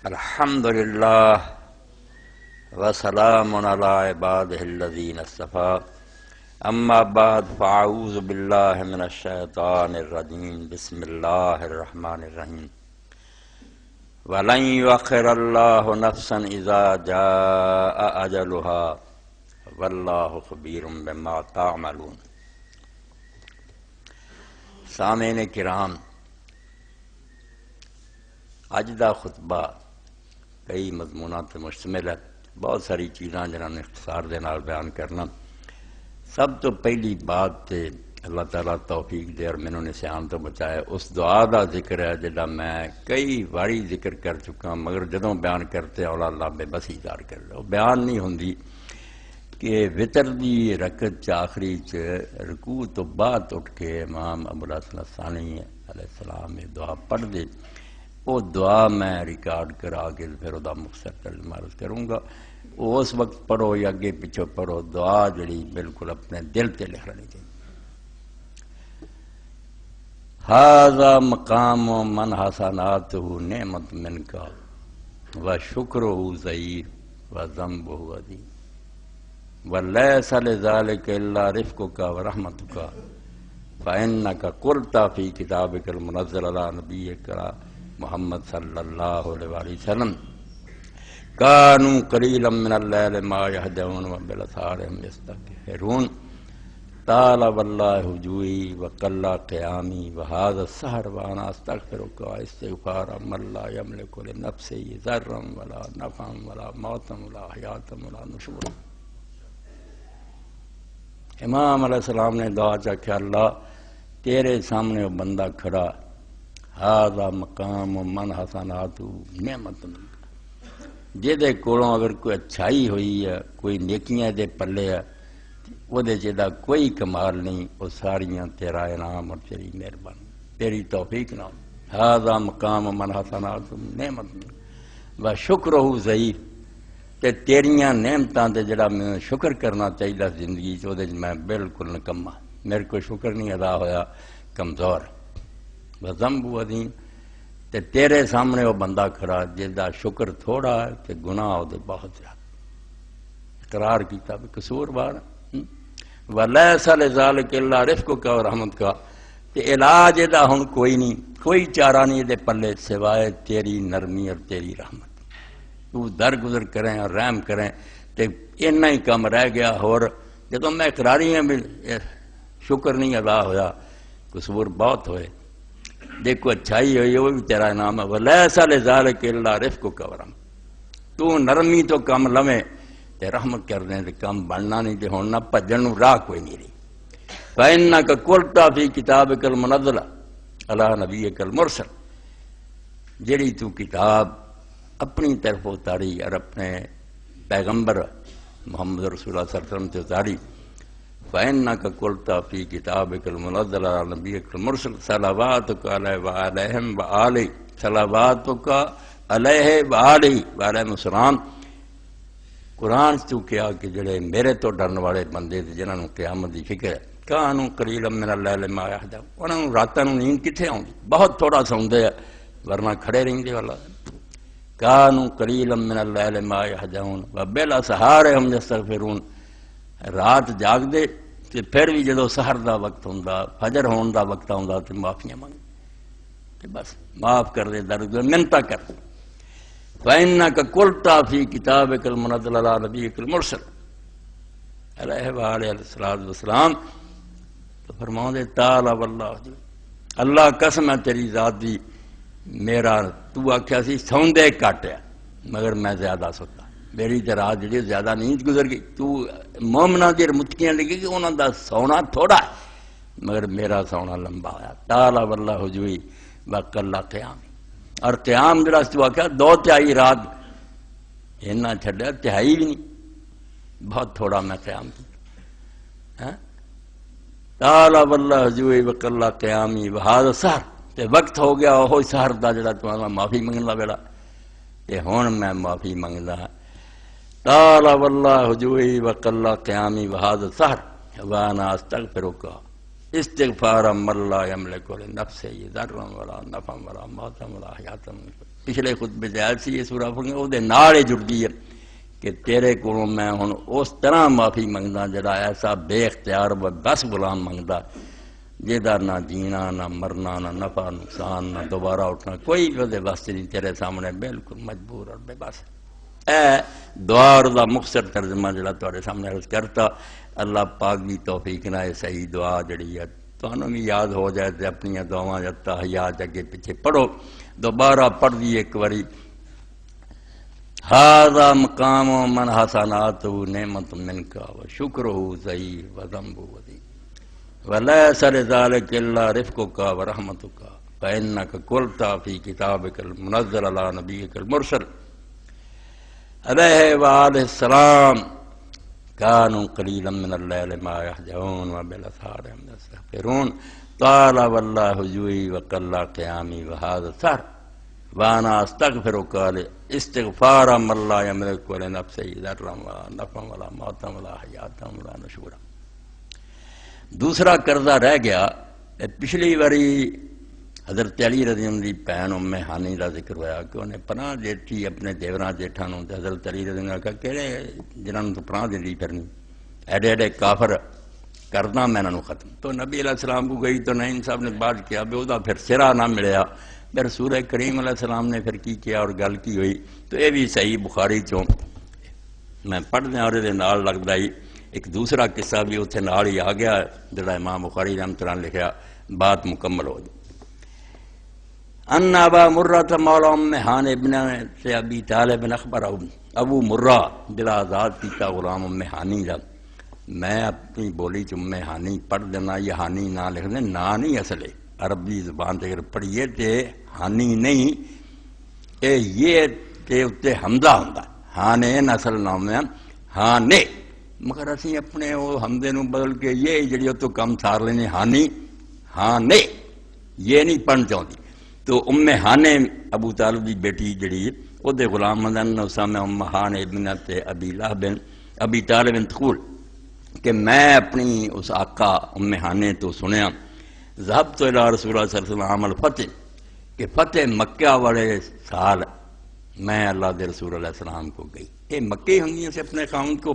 الحمد للہ وسلام علی عبادہ الذین اصطفیٰ اما بعد فاعوذ باللہ من الشیطان الرجیم بسم اللہ الرحمن الرحیم وَلَن يُؤَخِّرَ اللَّهُ نَفْسًا إِذَا جَاءَ أَجَلُهَا وَاللَّهُ خَبِيرٌ بِمَا تَعْمَلُونَ۔ سامعین کرام، اج دا خطبہ کئی مضمونات تے مشتمل ہے، بہت ساری چیزاں جنہاں نے اختصار دے نال بیان کرنا۔ سب تو پہلی بات تے اللہ تعالیٰ توفیق دے اور مینوں نسیان تو بچائے، اس دعا دا ذکر ہے جڑا میں کئی باری ذکر کر چکا، مگر جدوں بیان کرتے اولا اللہ بے بسی دار کر لو، بیان نہیں ہوندی کہ وتر دی رکعت چ آخری چ رکوع تو بعد اٹھ کے امام ابو الحسن الثانی علیہ السلام یہ دعا پڑھ دے، وہ دعا میں ریکارڈ کرا کے پھر وہ مختصر ترجمہ عرض کروں گا، وہ اس وقت پڑھو یا اگے پیچھے پڑھو، دعا جڑی بالکل اپنے دل تے لکھ لینی چاہیے۔ ھذا مقام من حسناتہ نعمت منک وشکرہ ضعیف وذنبہ عظیم ولیس لذلک الا رفقک ورحمتک فإنک قلت فی کتابک المنزل علی نبیک محمد صلی اللہ علیہ وآلہ وسلم کانوا قلیلا من اللیل ما یہجعون وبالاسحار هم یستغفرون طال واللہ ہجوئی وقل قیامی وہذا السحر وانا استغفرک استغفارا من لا یملک لنفسہ ضرا ولا نفعا ولا موتا ولا حیاتا ولا نشورا۔ امام علیہ السلام نے دعا چاکھا، اللہ تیرے سامنے وہ بندہ کھڑا، ھذا مقام من حسناتہ نعمت منک، جہدے کولوں اگر کوئی اچھائی ہوئی ہے، کوئی نیکیاں دے پلے ہے، وہ دے جدا کوئی کمال نہیں، وہ ساریاں تیرا انعام اور تیری مہربانی، تیری توفیق نام۔ ھذا مقام من حسناتہ نعمت منک وشکرہ ضعیف، تے تیریاں نعمتاں تے جڑا میں شکر کرنا چاہیے زندگی چ، وہ میں بالکل نکما، میرے کو شکر نہیں ادا ہویا، کمزور۔ وذنب عظیم، تے تیرے سامنے وہ بندہ کھڑا جس دا شکر تھوڑا ہے تے گناہ وہ بہت زیادہ، اقرار کیتا بھی قصور بار۔ ولیس لذلک الا رفقک ورحمتک، تے علاج دا ہن کوئی نہیں، کوئی چارہ نہیں دے پلے سوائے تیری نرمی اور تیری رحمت، تو درگزر کریں اور رحم کریں، تے اتنا ہی کم رہ گیا۔ اور جدوں میں اقراری ہیں بھی شکر نہیں ادا ہویا، قصور بہت ہوئے، دیکھو اچھائی ہوئی وہ بھی تیرا انعام ہے۔ ولیس لذلک الا رفقک ورحمتک، تو نرمی تو کم لویں تے رحمت کر دیں تے کم بننا نہیں، تے ہن نہ بھجن نوں راہ کوئی نہیں رہی۔ فإنک قلت فی کتابک المنزل علی نبیک المرسل، جڑی تو کتاب اپنی طرف اتاری اور اپنے پیغمبر محمد رسول اللہ صلی اللہ علیہ وسلم سے اتاری، فإنک قلت فی کتابک المنزل علی نبیک المرسل صلواتک علیہ وعلیہم وآلہ، صلواتک علیہ وآلہ وعلیہم السلام، قرآن تو کیا کہ جڑے میرے تو ڈرن والے بندے جنہاں نوں قیامت دی فکر ہے، کانوا قلیلا من اللیل ما یہجعون، انہاں نوں راتاں نوں نیند کتھے آوندی، بہت تھوڑا سوندے ورنہ کھڑے رہندے والا۔ کانوا قلیلا من اللیل ما یہجعون وبالاسحار هم یستغفرون، رات جاگ دے تے پھر بھی جدوں سحر دا وقت ہوندا، فجر ہون دا وقت ہوندا تے معافیاں منگ تے بس معاف کر دے، درد منتا کر۔ فإنک قلت فی کتابک المنزل علی نبیک المرسل علیہ وآلہ السلام، تو فرماؤں دے تعالی واللہ، اللہ قسم ہے تیری ذات دی، میرا تو آکھیا سی سوندے کٹ ہے مگر میں زیادہ ستا، میری تے رات جڑی زیادہ نیند گزر گئی، تو مومناں دی متقیاں لگی کہ انہاں دا سونا تھوڑا ہے مگر میرا سونا لمبا ہویا۔ تعالی واللہ ہجوئی وقل قیامی، اور قیام جڑا تو آکھیا 2/3 رات اینا چھڈیا، تہائی بھی نہیں، بہت تھوڑا میں قیام کیا۔ تعالی واللہ ہجوئی وقل قیامی وہذا السحر، تے وقت ہو گیا وہ سحر دا جڑا تمہارا معافی منگن دا ویلا، تے ہن میں معافی منگدا ہاں۔ تعالی واللہ ہجوئی وقل قیامی وہذا السحر وانا استغفرک استغفارا من لا یملک لنفسہ ضرا ولا نفعا ولا موتا ولا حیاتا، پچھلے خطبے آیا سی یہ سورہ پڑھیں وہ نال ہی جڑتی ہے کہ تیرے کو میں ہن اس طرح معافی منگدا جڑا ایسا بے اختیار بس غلام منگدا جہاں نہ جینا نہ مرنا نہ نفع نقصان نہ دوبارہ اٹھنا کوئی بھی واسطے نہیں، تیرے سامنے بالکل مجبور اور بے بس۔ اے دعا دا مختصر ترجمہ جڑا تواڈے سامنے عرض کرتا، اللہ پاک دی توفیق نال یہ صحیح دعا جڑی ہے تانوں بھی یاد ہو جائے تے اپنی دعاواں یا تحیات اگے پیچھے پڑھو، دوبارہ پڑھ دی ایک واری۔ ھذا مقام من حسناتہ نعمت منک وشکرہ ضعیف وذنبہ وذیب ولیس لذلک الا رفقک ورحمتک فانک قلت فی کتابک المنزل علی نبیک المرسل علیہ وآلہ السلام کانوا قلیلا من اللیل ما یہجعون وبالاسحار هم یستغفرون طال واللہ جوعی وقل قیامی وھذا السحر وانا استغفرک استغفار من لا یملک لنفسہ ضرا ولا نفعا ولا موتا ولا حیاتا ولا نشورا۔ دوسرا قرضہ رہ گیا، پچھلی باری حضرت علی رضی اللہ عنہ بہن ام ہانی کا ذکر ہوا کہ انہیں پناہ دیتی اپنے دیوراں جیٹھاں نوں، تے حضرت علی رضی اللہ عنہ کہا کہڑے جنہاں نوں تو پناہ دیندی پھرنی ایڈے ایڈے کافر کرنا میں انہاں نوں ختم۔ تو نبی علیہ السلام کو گئی تو نعیم صاحب نے بات کیا بھی وہ پھر سرا نہ ملیا، پھر رسول کریم علیہ السلام نے پھر کی کیا اور گل کی ہوئی تو یہ بھی صحیح بخاری چوں میں پڑھنے اور یہ نال لگتا ہی ایک دوسرا قصہ بھی اتنے نال ہی آ گیا جڑا امام بخاری رحمۃ اللہ لکھا، بات مکمل ہو جائے۔ ان ابا مرہ مولا ام ہان ابن سے ابی طالب اخبر ابو مرہ جڑا آزاد کیتا غلام ام ہانی دا، میں اپنی بولی چ ام ہانی پڑھ دینا، یہ ہانی نہ لکھ دیں، نا نہیں اصل عربی زبان تے اگر پڑھیے تے ہانی نہیں اے یہ تے اتنے حمزہ ہوندا، ہانے اصل نام ہے ہانے، مگر اسی اپنے وہ حمزے نو بدل کے یہ جڑی تو کم سار لینے ہانی ہانے، یہ نہیں پڑھنا چاہتی۔ تو ام ہانے ابو طالب دی بیٹی جڑی وہ دے غلام مدن اسامہ ام ہان ابنت ابی لہب ابی طالب تقول کہ میں اپنی اس آقا ام ہانے تو سنیا ذهبت الى رسول اللہ صلی اللہ علیہ وسلم عام الفتح کہ فتح مکہ والے سال میں اللہ دے رسول علیہ السلام کو گئی، یہ مکے ہوں سے اپنے خاوند کو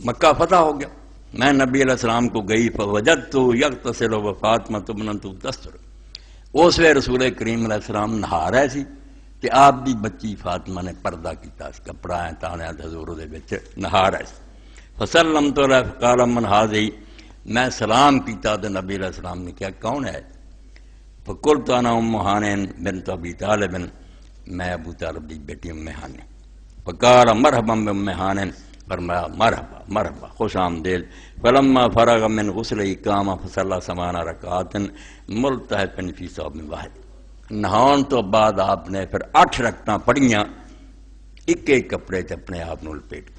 مکہ فتح ہو گیا، میں نبی علیہ السلام کو گئی فوجدت یغتسل وفاطمۃ بنت تستر، اس وقت رسول کریم علیہ السلام نہا رہے سی کہ آپ دی بچی فاطمہ نے پردہ کیتا اس کپڑا ہے تانے حضور دے وچ نہا رہے سی، فسلمت علیہ فقال من ھذہ، میں سلام کیتا تو نبی علیہ السلام نے کیا کون ہے؟ فقلت انا ام ہان بنت ابی طالب، میں ابو طالب دی بیٹی ام ہان۔ فقال مرحبا بام ہان، فرمایا مرحبا مرحبا خوش آمدید۔ فلما فرغ من غسل قام فصلی 8 رکعات ملتحفا فی ثوب واحد، نہان تو بعد آپ نے پھر 8 رکعتاں پڑھیاں ایک ایک کپڑے چ اپنے آپ نو لپیٹ،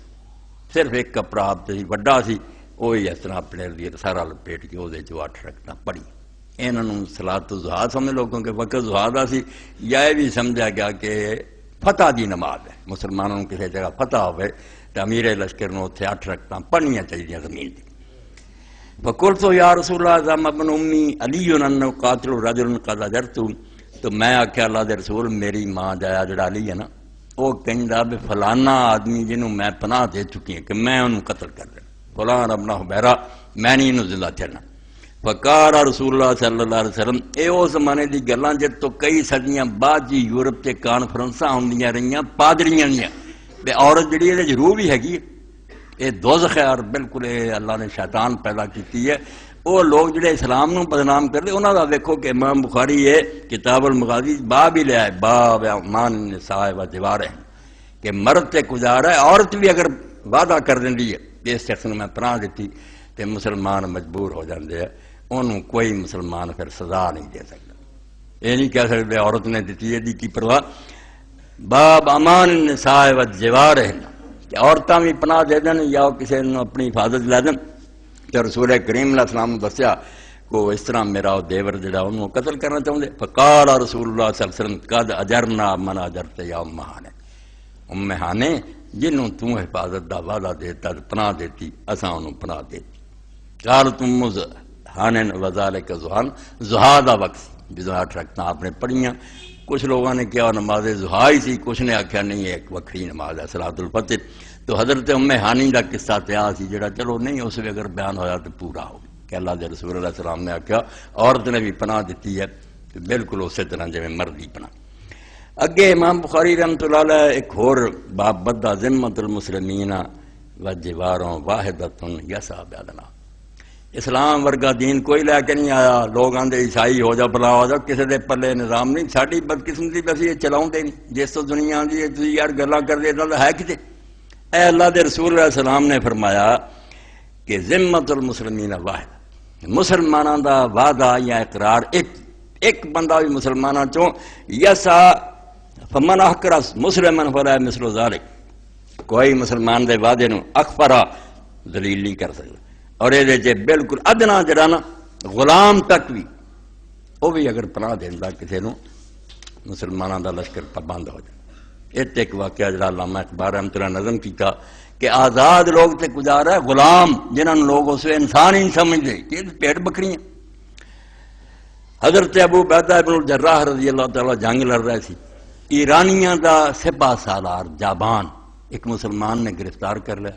صرف ایک کپڑا آپ تے وڈا سی وہی اس طرح اپنے لیے سارا لپیٹ کے وہ 8 رکعتاں پڑھی۔ انہوں صلاۃ الضحیٰ سمجھ لوگوں کے وقت ضحیٰ دا سی، یا یہ بھی سمجھا گیا کہ فتح دی نماز ہے، مسلمانوں کسی جگہ فتح ہوئے تو امیر لشکر نے اتنے 8 رکعتاں پڑھنیاں چاہیے زمین دی۔ فقلت یا رسول اللہ زعم ابن امی علی انہ قاتل رجل قد اجرت، تو میں آخیا اللہ دے رسول میری ماں جایا جڑا علی ہے نا وہ کہندا بھی فلانا آدمی جنہوں میں پناہ دے چکی ہیں کہ میں انہوں قتل کر دیں، فلان ابن حبیرہ میں نہیں انہوں زندہ چھڑنا۔ فقال رسول اللہ صلی اللہ علیہ وسلم، اے او زمانے دی گلاں جد تو کئی صدیاں بعد جی یورپ تے کانفرنساں ہوندیاں رہیاں پادریاں دیاں تے عورت جڑی ہے روح بھی ہے یہ دوزخ ہے اور بالکل اللہ نے شیطان پیدا کیتی ہے۔ وہ لوگ جڑے اسلام نو بدنام کرتے انہاں دا دیکھو کہ امام بخاری ہے کتاب المغازی باب ہی لیا ہے، باب امان النساء و جوارح، کہ مرد تے گزارا ہے، عورت بھی اگر وعدہ کر دینی ہے کہ اس شخص نے میں پناہ دیتی تے مسلمان مجبور ہو جاندے ہیں، انہوں کوئی مسلمان پھر سزا نہیں دے سکتا، یہ نہیں کہہ سکتے عورت نے دیتی ہے دی کی پرواہ۔ باب امان النساء و جوارح، کہ عورتاں بھی پناہ دے دیں یا کسی نے اپنی حفاظت لے دیں، تو رسول کریم علیہ السلام نے دسیا کو اس طرح میرا دیور جڑا انہوں قتل کرنا چاہتے۔ فقال رسول اللہ صلی اللہ علیہ وسلم قد اجرنا من اجرت یا ام ہانے، ام ہانے جنہوں تو حفاظت دا وعدہ دیتا پناہ دیتی اساں انہوں پناہ دیتی۔ قالت ام ہانن وذالک ضحان، ضحا دا وقت جدو 8 رکعتاں آپ نے پڑھیاں کچھ لوگوں نے کیا نماز ضحیٰ ہی سی، کچھ نے آخیا نہیں ایک وکری نماز ہے صلاۃ الفجر۔ تو حضرت ام ہانی کا قصہ تیا سی جڑا چلو نہیں اس وقت اگر بیان ہویا تو پورا ہو کہ اللہ دے رسول اللہ علیہ السلام نے آخیا عورت نے بھی پناہ دیتی ہے تو بالکل اسی طرح جی مرد ہی پناہ۔ اگے امام بخاری رحمۃ اللہ علیہ ایک اور باب بدہ ذمت المسلمین و جواروں واحدۃ یسع بعدنا، اسلام ورگا دین کوئی لے کے نہیں آیا۔ لوگ آندے عیسائی ہو جا بلا ہو جا، کسی دے پلے نظام نہیں، ساری بدقسمتی بس یہ چلاؤں دے نہیں، جس تو دنیا آندی ہے تھی یار گلاں کر دے اتنا ہے کتے۔ اے اللہ دے رسول علیہ السلام نے فرمایا کہ ذمت المسلمین واحد، مسلمانوں دا وعدہ یا اقرار ایک بندہ بھی مسلمانوں چوں یسا فمن احقر مسلمن فلا مثل ذلک، کوئی مسلمان دے وعدے نو اخفرا ذلیل نہیں کر سکتا۔ اور یہ بالکل ادنا جڑا نا غلام تک بھی وہ بھی اگر پناہ دینا کسی نو مسلمانوں دا لشکر پابند ہو جائے۔ ایک واقعہ جڑا علامہ اقبال رحمۃ اللہ نظم کیتا کہ آزاد لوگ تے گزارا ہے غلام جنہاں لوگ اس انسان ہی نہیں سمجھتے کہ پیٹ بکریاں۔ حضرت ابو عبیدہ ابن الجراح رضی اللہ تعالیٰ جنگ لڑ رہے سی، ایرانیاں دا سپاہ سالار جابان ایک مسلمان نے گرفتار کر لیا،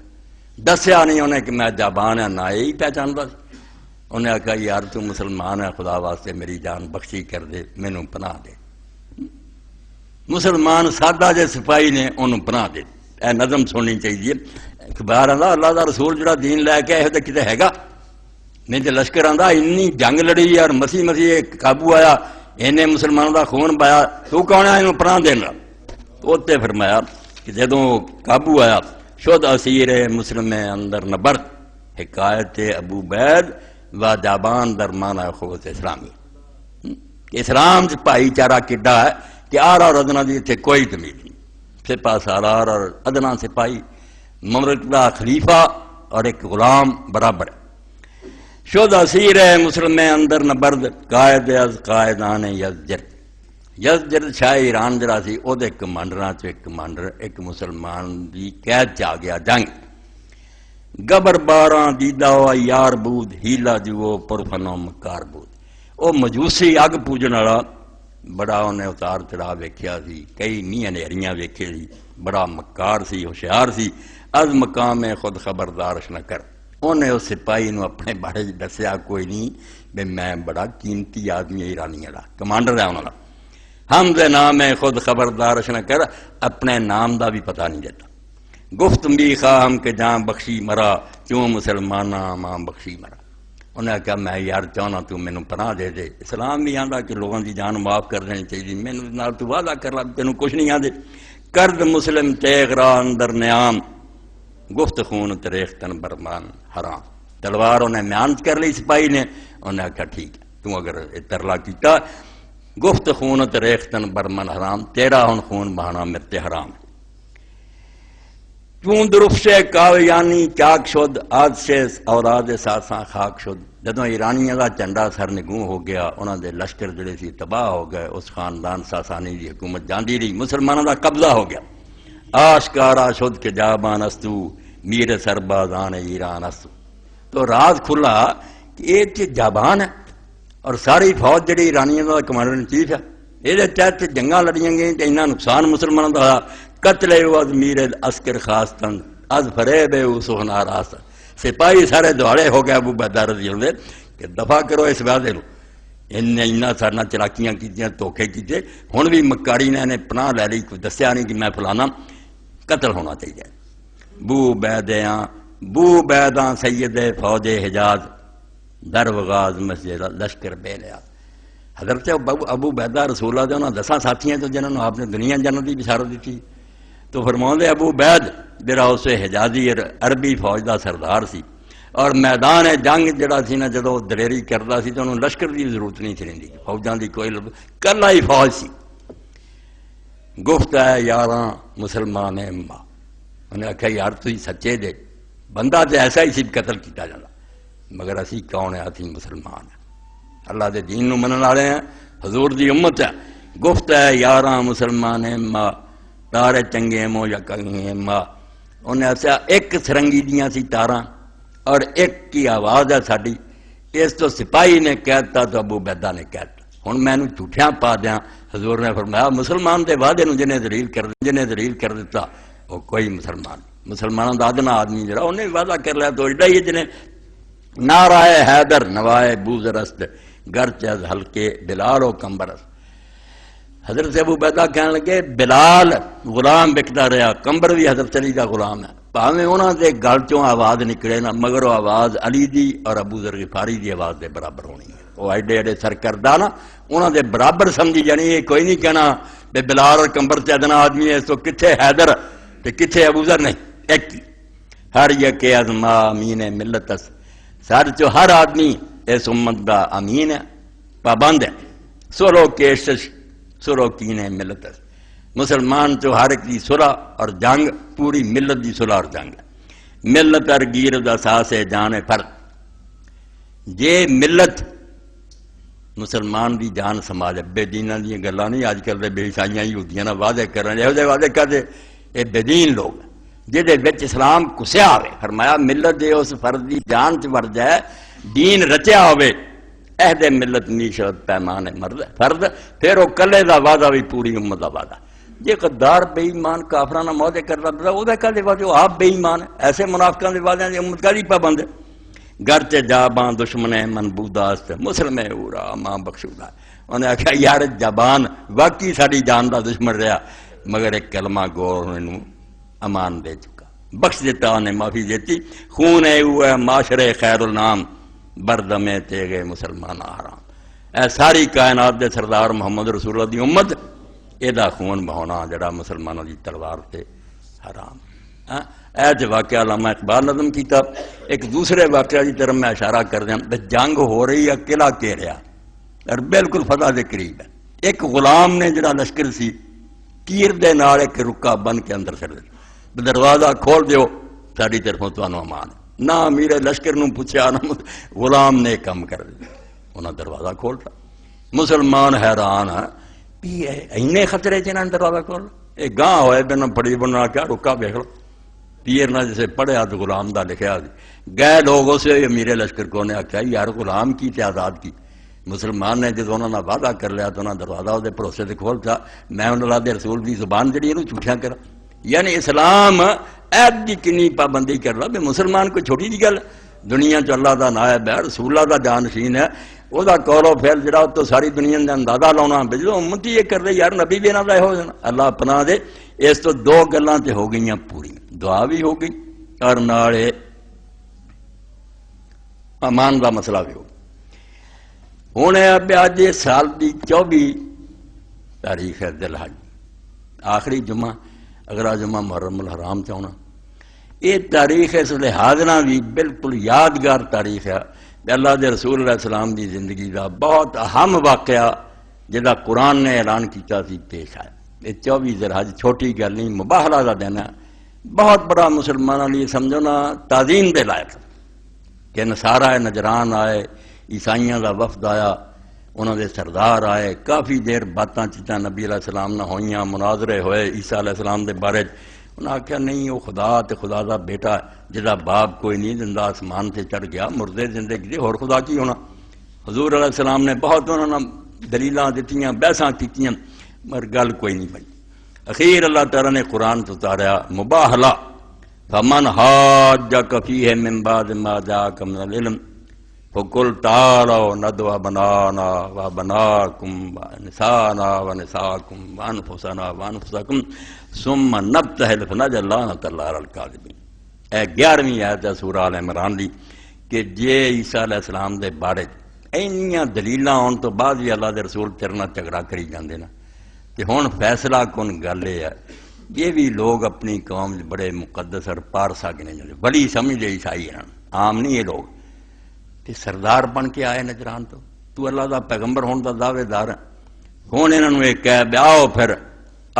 دسیا نہیں انہیں کہ میں جابان ہے، نہ یہی پہچانتا سی۔ انہیں آخا یار تو مسلمان ہے، خدا واسطے میری جان بخشی کر دے، مینوں پناہ دے۔ مسلمان سادہ جے سپاہی نے انہوں پناہ دے۔ اے نظم سننی چاہیے۔ اخبار آندا اللہ دا رسول جڑا دین لے کے آئے تو کتے ہے گا نہیں، تو لشکر آندا انی جنگ لڑی اور مسیح قابو آیا، انہیں مسلمانوں دا خون بایا، تو کون ہے انہوں پناہ دینا؟ اوتے فرمایا کہ جدوں قابو آیا شد اسیر مسلم اندر نبرد، حکایت ابو عبید و جابان درمان اخوت اسلامی۔ اسلام سے بھائی چارہ کڈا ہے کہ آر اور ادنا دی اتنے کوئی تمیز نہیں، سپاہ سالار اور ادنا سپاہی، مملکت کا خلیفہ اور ایک غلام برابر ہے۔ شد اسیر مسلم اندر نبرد قائد از قائدان یزجر، یزجر شاہ ایران جڑا سی او دے کمانڈراں چ ایک کمانڈر ایک مسلمان دی قید چ آ گیا جنگ، گبر باراں دیدہ ہوا یار بود ہیلا جو پرفنو مکار بود۔ او مجوسی اگ پوجن والا بڑا انہیں اتار چڑھا ویکھیا سی، کئی میاں نیریاں ویکھے سی، بڑا مکار سی، ہوشیار سی، از مقام خود خبردارش نہ کر۔ انہیں اس سپاہی نو اپنے بارے دسیا کوئی نہیں بے میں بڑا قیمتی آدمی ایرانی والا کمانڈر ہے انہوں نے، ہم دے نام خود خبردارش نہ کر، اپنے نام دا بھی پتہ نہیں دیتا۔ گفت بھی خواہم کہ جان بخشی مرا، کیوں مسلمانہ ماں بخشی مرا۔ انہیں کہا میں یار چاہنا تو مینوں پناہ دے دے، اسلام بھی آندا کہ لوگوں دی جان معاف کر دینی چاہیے، مینوں نال تو وعدہ کر لا تینوں کچھ نہیں آندے۔ کرد مسلم تیغ را اندر نیام، گفت خون تریختن برمان حرام۔ تلوار انہیں میان کر لی سپاہی نے، انہیں کہا ٹھیک ہے تو اگر ترلا کیتا، گفت خون تریختن برمن حرام، تیرا ہن خون بہانا مرتے حرام ہے۔ چون درفش کاویانی چاک شد، آج سے اولاد ساساں خاک شد۔ جدوں ایرانیاں دا جھنڈا سر نگوں ہو گیا، انہاں دے لشکر جڑے سی تباہ ہو گئے، اس خاندان ساسانی دی حکومت جاندی رہی، مسلمانوں دا قبضہ ہو گیا۔ آشکارا شد کہ جابان استو، میر سربازان ایران استو۔ تو راز کھلا کہ یہ جابان ہے اور ساری فوج جڑی ایرانیاں دا کمانڈر ان چیف ہے، یہ تحت جنگاں لڑیاں گئیں تو اتنا نقصان مسلمانوں کا ہوا۔ قتل از میر عسکر خاصتن از فریب او سہنا راست، سپاہی سارے دوڑے ہو گئے ابو عبیدہ رضی اللہ عنہ کہ دفاع کرو اس وعدے نو، انہیں سارا چلاکیاں کیتیاں، دھوکے کیتے، ہن بھی مکاری نے انہیں پناہ لے لی، کوئی دسیا نہیں کہ میں فلانا، قتل ہونا چاہیے۔ بو عبیداں سید فوج حجاز در وغاز مسجد لشکر بے لیاز۔ حضرت ابو عبیدہ رسول اللہ دے انہاں 10 ساتھیاں تو جنہوں نے آپ نے دنیا جنت کی بشارت دیتی، تو فرماؤندے ابو عبید جڑا اس حجازی عربی فوج دا سردار سی، اور میدان جنگ جڑا سی نا جدوں دلیری کردا سی تو انہوں لشکر دی ضرورت نہیں تھی رہندی، فوجاں دی کوئی کلا ہی فوج سی۔ گفت ہے یاراں مسلمان اما، انہیں آخیا یار تھی سچے دے، بندہ تو ایسا ہی سی قتل کیتا جانا، مگر اسی کون ہے؟ اسی مسلمان ہیں، اللہ دے دین نو منن والے ہیں، حضور دی امت ہے۔ گفت ہے یاراں مسلمان اما، تارے چنگے مو یا کنگے ماں۔ انہیں ایسا ایک سرنگی دیاں سی تاراں اور ایک کی آواز ہے ساڑی، اس تو سپاہی نے کہتا تو ابو عبیدہ نے کہتا، ہن میں جھوٹیاں پا دیاں حضور نے فرمایا مسلمان دے وعدے نو جنہیں دلیل کر دیتا وہ کوئی مسلمانوں دا ادنا آدمی جڑا انہیں وعدہ کر لیا تو ایڈا ہی جنہیں نعرہ حیدر نوائے بوزرست گرچہ از ہلکے بلال و کمبرست. حضرت ابو عبیدہ کہنے لگے بلال غلام بکتا رہا، کمبر بھی حضرت علی دا غلام ہے، پاویں انہاں دے گل چوں آواز نکلے نا مگر وہ آواز علی دی اور ابو ذر غفاری دی آواز دے برابر ہونی ہے. وہ ایڈے ایڈے سرکردہ نا انہاں دے برابر سمجھی جانی ہے. کوئی نہیں کہنا بے بلال اور کمبر سے ادنا آدمی ہے تو کتھے حیدر تے کتھے ابو ذر، نہیں ایک ہی. ہر یک ازما امین ملت سر چو ہر آدمی اس امت دا امین ہے، پابند ہے. سلو کیشش سلو کینے ملت مسلمان چو ہر ایک دی صلح اور جنگ پوری ملت دی صلح اور جنگ ہے. ملت اور گیر دا ساس جان فرد. جے ملت مسلمان دی جان سماج بے دیناں دی گلاں نہیں اج کل دے بے عیسائیاں یہودیاں نال وعدے کرن ایہو جے وعدے کردے اے بے دین لوگ جہدے وچ اسلام کسیا ہوئے. فرمایا ملت دے اس فرد دی جان چ ور جائے دین رچیا ہوئے عہد ملت نیشت پیمان مرد فرد پھر وہ کلے دا وعدہ بھی پوری امت دا وعدہ. جے غدار بے ایمان کافراں معاہدے کردا پیا او دے کدے وعدے وہ آپ بے ایمان ہے. ایسے منافقاں دے وعدیاں دی امت کدی پابند ہے. گرچہ جاباں دشمن منبوداست مسلم اورا ماں بخشودا. انہیں آخیا یار جبان واقعی ساری جان دا دشمن رہا مگر ایک کلمہ گور انہوں امان دے چکا بخش دیتا انہیں معافی دیتی. خون ہے وہ معاشرے خیر النام بردم تیغے مسلمان حرام. اے ساری کائنات دے سردار محمد رسول اللہ دی امت اے دا خون بہونا جڑا مسلمانوں دی تلوار تے حرام. اے جو واقعہ علامہ اقبال نظم کیتا. ایک دوسرے واقعہ کی طرف میں اشارہ کر دیا. جنگ ہو رہی ہے قلعہ گھیریا اور بالکل فتح دے قریب ہے. ایک غلام نے جڑا لشکر سی تیر دے نال ایک رکا بن کے اندر چڑھ دیا. دروازہ کھول دیو ساری طرفوں تانوں امان. نہ امیر لشکر نو پوچھا نہ غلام نے کم کر دیا. انہاں دروازہ کھولتا. مسلمان حیران ہے بھی اینے خطرے جنہاں دروازہ کھول اے گاں ہوئے بنا پڑی بنا کیا رکا دیکھ لو. پیر نہ جسے پڑھیا تو غلام دا لکھیا گئے لوگ اسے امیر لشکر کو نے آخیا یار غلام کی تے آزاد کی. مسلمان نے جب انہوں نے وعدہ کر لیا تو انہوں نے دروازہ وہ بھروسے سے کھولتا. میں اللہ دے رسول دی زبان جڑی ہے جھوٹیاں کرا. یعنی اسلام عہد کی کنی پابندی کر رہا. مسلمان کوئی چھوٹی جی گل دنیا چ اللہ دا نائب ہے رسول اللہ دا جانشین ہے وہ قول و فعل جڑا تو ساری دنیا کا اندازہ لاؤنا جو امت یہ کر دے یار نبی بھی انہوں کا ہو جانا. اللہ اپنا دے. اس تو دو گلاں تے ہو گئیاں پوری دعا بھی ہو گئی اور نال امان دا مسئلہ بھی ہو. ہوں اب اج سال دی 24 تاریخ ہے ذی الحج آخری جمعہ اگلا جمعہ محرم الحرام چاہنا. یہ تاریخ اس لحاظ نہ بھی بالکل یادگار تاریخ ہے. اللہ دے رسول علیہ السلام دی زندگی دا بہت اہم واقعہ جہاں قرآن نے اعلان کیتا سی پیش آیا. یہ 24 ذی الحج چھوٹی گل نہیں مباہلہ دا دن ہے. بہت بڑا مسلمانوں لیے سمجھو نا تعظیم دے لائق کہ نصارہ نجران آئے عیسائیاں دا وفد آیا انہوں دے سردار آئے کافی دیر باتاں چیتاں نبی علیہ السلام نہ ہوئیاں مناظرے ہوئے عیسیٰ علیہ السلام دے بارے. انہوں نے آخیا نہیں وہ خدا تے خدا دا بیٹا جہاں باپ کوئی نہیں زندہ آسمان سے چڑھ گیا مردے زندگی دے اور خدا کی ہونا. حضور علیہ السلام نے بہت انہوں نے دلیلاں دتیاں بحثاں کیتیاں مگر گل کوئی نہیں بنی. اخیر اللہ تعالیٰ نے قرآن تو اتاریا مباہلہ فمن حاجک فیہ من بعد ما جاءک من العلم فقل تعالوا ندعو ابناءنا وابناءکم ونساءنا ونساءکم وانفسنا وانفسکم ثم نبتہل فنجعل لعنۃ اللہ علی الکاذبین. اے 11ویں آیت ہے سورہ آل عمران دی کہ جے عیسیٰ علیہ السلام دے بارے اینیاں دلیلاں آن تو بعد بھی اللہ دے رسول تیرے نال جھگڑا کری جاندے نا کہ ہن فیصلہ کن گل ہے. یہ بھی لوگ اپنی قوم بڑے مقدس اور پارسا گنے جاندے بڑی سمجھ عیسائی ہیں عام نہیں یہ لوگ تے سردار بن کے آئے نجران تو اللہ دا پیغمبر ہون دا دعوے دار ہے. ہن انہاں نوں ایک کہہ بیاؤ پھر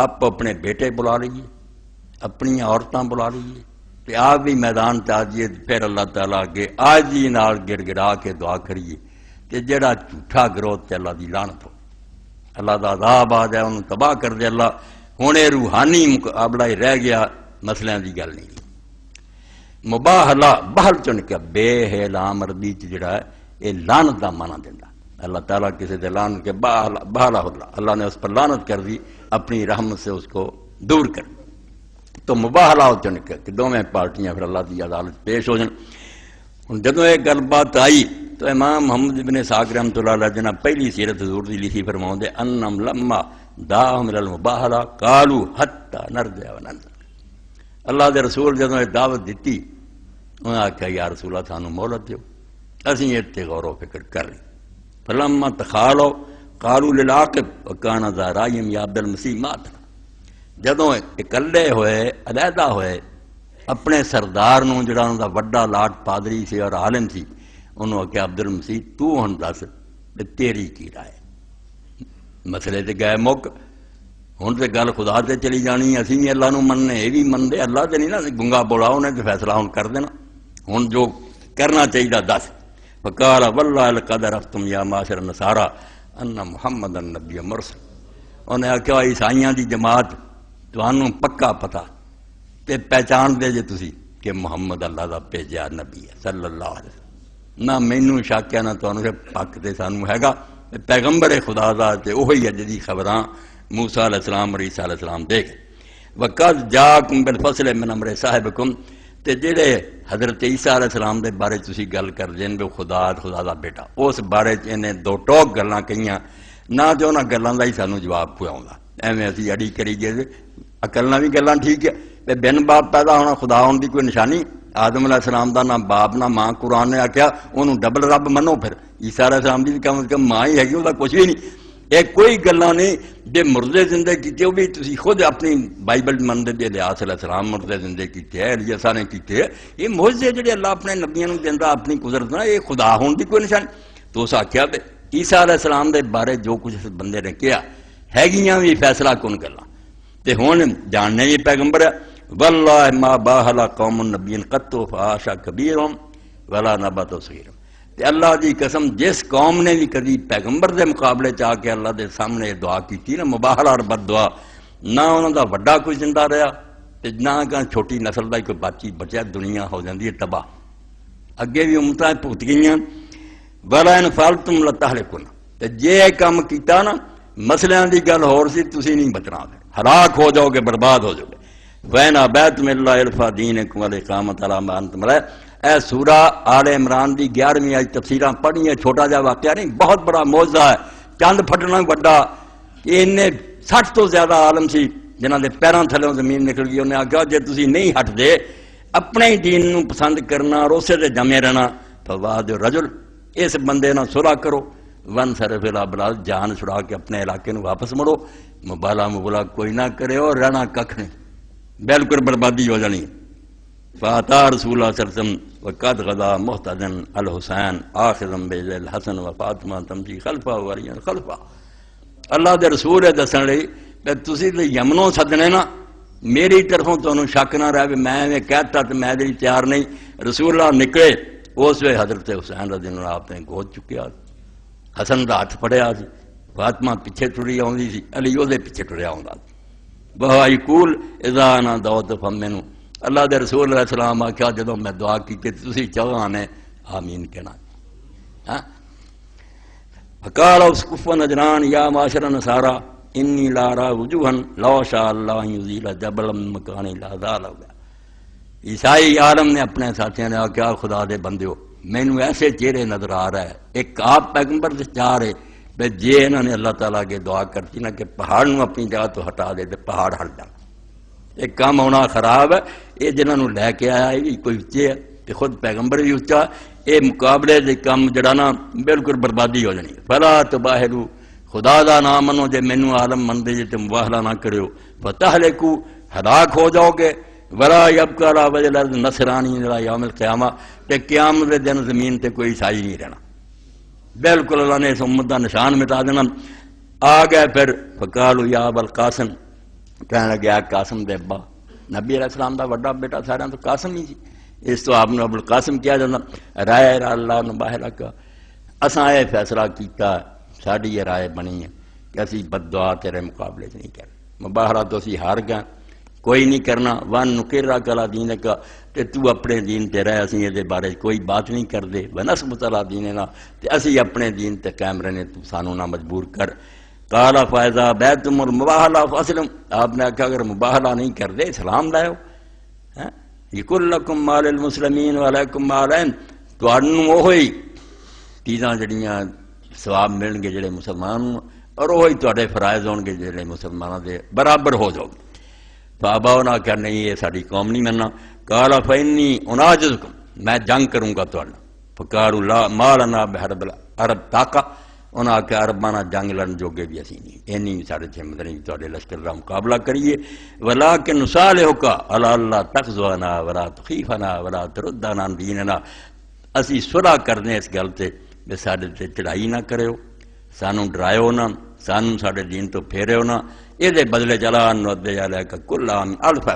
آپ اپنے بیٹے بلا لیجیے اپنی عورتاں بلا لیجیے تے آپ بھی میدان تے آجیے پھر اللہ تعالیٰ اگے آجی نال گڑ گڑا کے دعا کریے تے جڑا جھوٹا گروہ تے اللہ دی لعنت ہو اللہ دا عذاب آ جائے انہوں تباہ کر دے اللہ. ہوں یہ روحانی مقابلہ ہی رہ گیا مسئلے کی گل نہیں. مباہلہ بہل چن کے بے حیلام عربی جڑا ہے یہ لعنت دا مانا دینا. اللہ تعالیٰ کسی دے لعنت کے بہلا اللہ نے اس پر لعنت کر دی، اپنی رحمت سے اس کو دور کر دی۔ تو مباہلا ہوتے ہیں کہ دونوں پارٹیاں پھر اللہ کی عدالت پیش ہو جائیں۔ ہوں جدوں یہ گل بات آئی تو امام محمد بن اسحاق رحمۃ اللہ علیہ جنہ پہلی سیرت حضور دی لکھی فرماؤں انم لما داہم الی المباہلا قالوا حتی نرجع وننظر۔ اللہ دے رسول جدوں یہ دعوت دیتی انہوں نے آخیا یا رسول اللہ سانو مہلت دیو، اسی اتنے غور و فکر کر رہے۔ فلما تخالوا قالوا للعاقب وکان ذا رائم یا عبد المسیح ماتنا۔ جدوں اکلے ہوئے علیحدہ ہوئے اپنے سردار نوں جڑا انہوں دا وڈا لاٹ پادری سی اور عالم سی، انہوں نے کہا عبد المسیح تو ہن دس تیری کی رائے؟ مسئلے تے گئے مک، ہن تے گل خدا تے چلی جانی، اسی بھی اللہ نو مننے، یہ بھی من دے، اللہ تے نہیں نا گنگا بولا انہیں تے فیصلہ ہن کر دینا، ہن جو کرنا چاہیے دس۔ فقال واللہ لقد عرفتم یا معاشر النصارى ان محمد النبی مرسل۔ انہیں آخیا عیسائیاں دی جماعت تانوں پکا پتہ تے پہچان دے جے تسی کہ محمد اللہ دا بھیجیا نبی ہے صلی اللہ علیہ وسلم، نہ مینوں شک ہے نہ تانوں پک تے سانوں ہیگا، پیغمبر خدا دا تے اوہی ہے جدی خبراں موسیٰ علیہ السلام اور عیسیٰ علیہ السلام دے گئے۔ وَقَدْ جَاءَكُمْ بِالْفَصْلِ مِنْ أَمْرِ صَاحِبِكُمْ، تے جڑے حضرت عیسیٰ علیہ السلام دے بارے تسی گل کر دین وہ خدا دا بیٹا، اس بارے انہیں دو ٹوک گلاں کہیاں، نہ جو انہاں گلاں دا ہی سانوں جواب کوئی آوندا، ایویں اسی اڑی کری گئے۔ عقل نہ بھی گلاں ٹھیک ہے، بن باپ پیدا ہونا خدا ہونے دی کوئی نشانی؟ آدم علیہ السلام دا نہ باپ نہ ماں، قرآن نے آخیا انہوں ڈبل رب منو، پھر عیسیٰ علیہ السلام دی بھی کم از کم ماں ہی ہے، وہ کچھ بھی نہیں۔ یہ کوئی گلاں نہیں جے مردے زندے کیتے، وہ بھی تسی خود اپنی بائبل مندے دے الیاس علیہ السلام مردے زندے کیتے ہیں، الیاسا نے کیتے ہیں، یہ معجزے جڑے اللہ اپنے نبیوں نوں دیندا اپنی قدرت نال، یہ خدا ہون دی کوئی نشانی؟ تو اس آخیا عیسیٰ علیہ السلام دے بارے جو کچھ اس بندے نے کیا ہے بھی فیصلہ کن گلاں تے ہن جاننے بھی پیغمبر ہے۔ واللہ ما باہلا قوم النبی قط فحاشا کبیرهم ولا نبت صغیرهم، تے اللہ دی قسم جس قوم نے بھی کبھی پیغمبر دے مقابلے چاہ کے اللہ دے سامنے دعا کی نا مباہلا اور بد دعا، نہ انہوں دا وڈا کوئی زندہ رہا تے نہ چھوٹی نسل دا کوئی بچی بچیا، دنیا ہو جاندی ہے تباہ۔ اگے بھی امتاں بھگت گئیاں۔ ولا ان فعلتم لتہلکون، تے جے کام کیتا نا مسئلے دی گل ہور سی، تسی نہیں بچنا، ہلاک ہو جاؤ گے، برباد ہو جاؤ گے۔ وَإِنْ أَبَيْتُمْ إِلَّا إِلْفَ دِينِكُمْ وَالْإِقَامَةَ عَلَىٰ مَا أَنْتُمْ عَلَيْهِ۔ اے سورہ آل عمران دی 11ویں آیت تفسیراں پڑھی ہے، چھوٹا جا واقعہ نہیں، بہت بڑا معجزہ ہے، چند پھٹنا بڑا۔ انہیں 60 تو زیادہ عالم سی جنہاں دے پیراں تھلوں زمین نکل گئی، انہیں آخیا جے تسی نہیں ہٹ دے اپنے ہی دین نو پسند کرنا اور اسے تے جمے رہنا، فواد الرجل، اس بندے نہ صلح کرو، ون صرف الابلاد، جان چھڑا کے اپنے علاقے نو واپس مڑو، مبالا کوئی نہ کرے اور رہنا ککھ نہیں، بالکل بربادی ہو جانی۔ فاتا رسول اللہ صلی اللہ علیہ وسلم وقد غدا محتدن الحسین آخذم بیل الحسن و فاطمہ تمشی خلفہ وعلی خلفہ۔ اللہ دے رسول ہے دسن لئی کہ تسی تے یمنوں سدنے نا، میری طرفوں تانوں شک نہ رہے میں کہتا تو میں دے تیار نہیں۔ رسول اللہ نکلے، اس وے حضرت حسین رضی اللہ عنہ آپ نے گود چکیا، حسن دا ہاتھ پڑیا سی، فاطمہ پیچھے ٹری آوندی سی، علی وہ پیچھے ٹریا آوندا سی۔ بہائی کول اذا انا دعوت فمنو، اللہ دے رسول علیہ السلام آخیا جدوں میں دعا کی کہ تسی چاہو نے آمین کہنا۔ فقال اسقف نجران یا معاشر النصارى انی لا ارى وجوہا لو شاء اللہ یزیل جبلا من مکان لا زال ہو گیا۔ عیسائی عالم نے اپنے ساتھیوں نے آخیا خدا دے بندیو مینوں ایسے چہرے نظر آ رہا ہے، ایک آپ پیغمبر سے چاہ رہے کہ جے انہوں نے اللہ تعالیٰ کے دعا کرتی نا کہ پہاڑ نو اپنی جگہ تو ہٹا دے تو پہاڑ ہٹ جانا، ایک کام ہونا خراب ہے۔ یہ جنہوں نے لے کے آیا یہ بھی کوئی اچے ہے کہ خود پیغمبر بھی اچا، یہ مقابلے دے کام جڑا نا بالکل بربادی ہو جانی۔ فلا تباہلو، خدا دا نام منو، جے مینوں عالم مندے جے تے مباہلہ نہ کریو، فتہلکو، ہلاک ہو جاؤ گے، ولا یبقى علی وجہ الارض نصرانی الی یوم القیامہ، تے قیامت دے دن زمین تے کوئی عیسائی نہیں رہنا، بالکل اللہ نے اس امت دا نشان مٹا دینا۔ آ گئے پھر فقالوا یا ابا القاسم، کہنے لگا قاسم دے ابا، نبی علیہ السلام دا وڈا بیٹا سارا تو قاسم ہی سی، اس تو آپ نے ابو القاسم کیا جانا۔ رائے اللہ نباہلہ کا، اساں یہ فیصلہ کیتا، ساڈی یہ رائے بنی ہے کہ اسی بد دعا تیرے مقابلے نہیں کر، مباہلہ تو اسی ہار گئے، کوئی نہیں کرنا ون نقرہ کلا دین کا تے تو اپنے دین تے رہ اسی یہ بارے کوئی بات نہیں کر دے ونسبت علی دیننا تے اسی اپنے دین تے قائم رہنے تو سانو نہ مجبور کر قال فاذا بیتم المباہلہ فاسلم آپ نے کہا اگر مباہلہ نہیں کر دے اسلام لائو یقول لکم مال المسلمین وعلیکم مالین تانوں وہی چیزاں جڑیاں ثواب ملن گے جڑے مسلمان اور وہی تواڈے فرائض ہون گے جڑے مسلمانوں دے برابر ہو جاؤ فاباؤنا کہ نہیں یہ ساری قوم نہیں مننا قال فانی اناجزکم میں جنگ کروں گا تواڈا فقالوا لا ما لنا بحرب العرب طاقہ انہاں کہ عرباں نال جنگ لڑن جوگے بھی اسی نہیں اینی سارے ہمت نہیں تواڈے لشکر دا مقابلہ کریے ولکن نصالحک علی اللہ تخزونا ولا تخیفنا ولا تردنا عن دیننا اسی صلح کرنے اس گل تے کہ ساڈے تے چڑھائی نہ کرو سانوں ڈرائیو نہ سانوں ساڈے دین تو پھیریو نہ یہ دے بدلے چلان نودے علیہ کا کل عام الف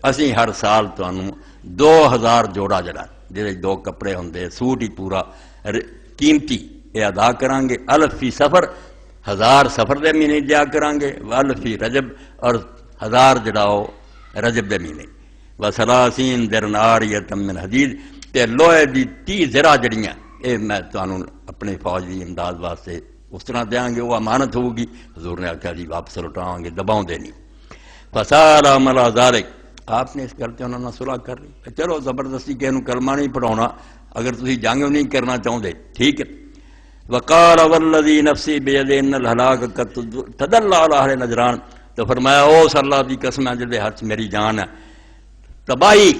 اسی ہر سال تانوں 2000 جوڑا جڑا جڑے 2 کپڑے ہوندے سوٹ ہی پورا قیمتی یہ ادا کران گے الف فی سفر 1000 سفر دے مہینے دیا کران گے والف فی رجب اور 1000 جڑاؤ رجب دے مہینے وسلاسین درناریۃ من حدید تے لوہے دی 30 ذرا جڑیاں اے میں تانوں اپنے فوج دی امداد واسطے اس طرح دیاں گے وہ امانت ہوگی حضور نے آخیا جی واپس لوٹاؤں گے دباؤں دینی فسال عمل ذالک آپ نے اس گل تے انہوں نے صلح کر لی چلو زبردستی کہ انہوں کلمہ نہیں پڑھاؤنا اگر تسی جنگ نہیں کرنا چاہتے ٹھیک ہے وقال والذی نفسی بیدہ ان الہلاک قد تدل علی اہل نجران تو فرمایا اوس اللہ دی قسم ہے جدے ہاتھ میری جان ہے تباہی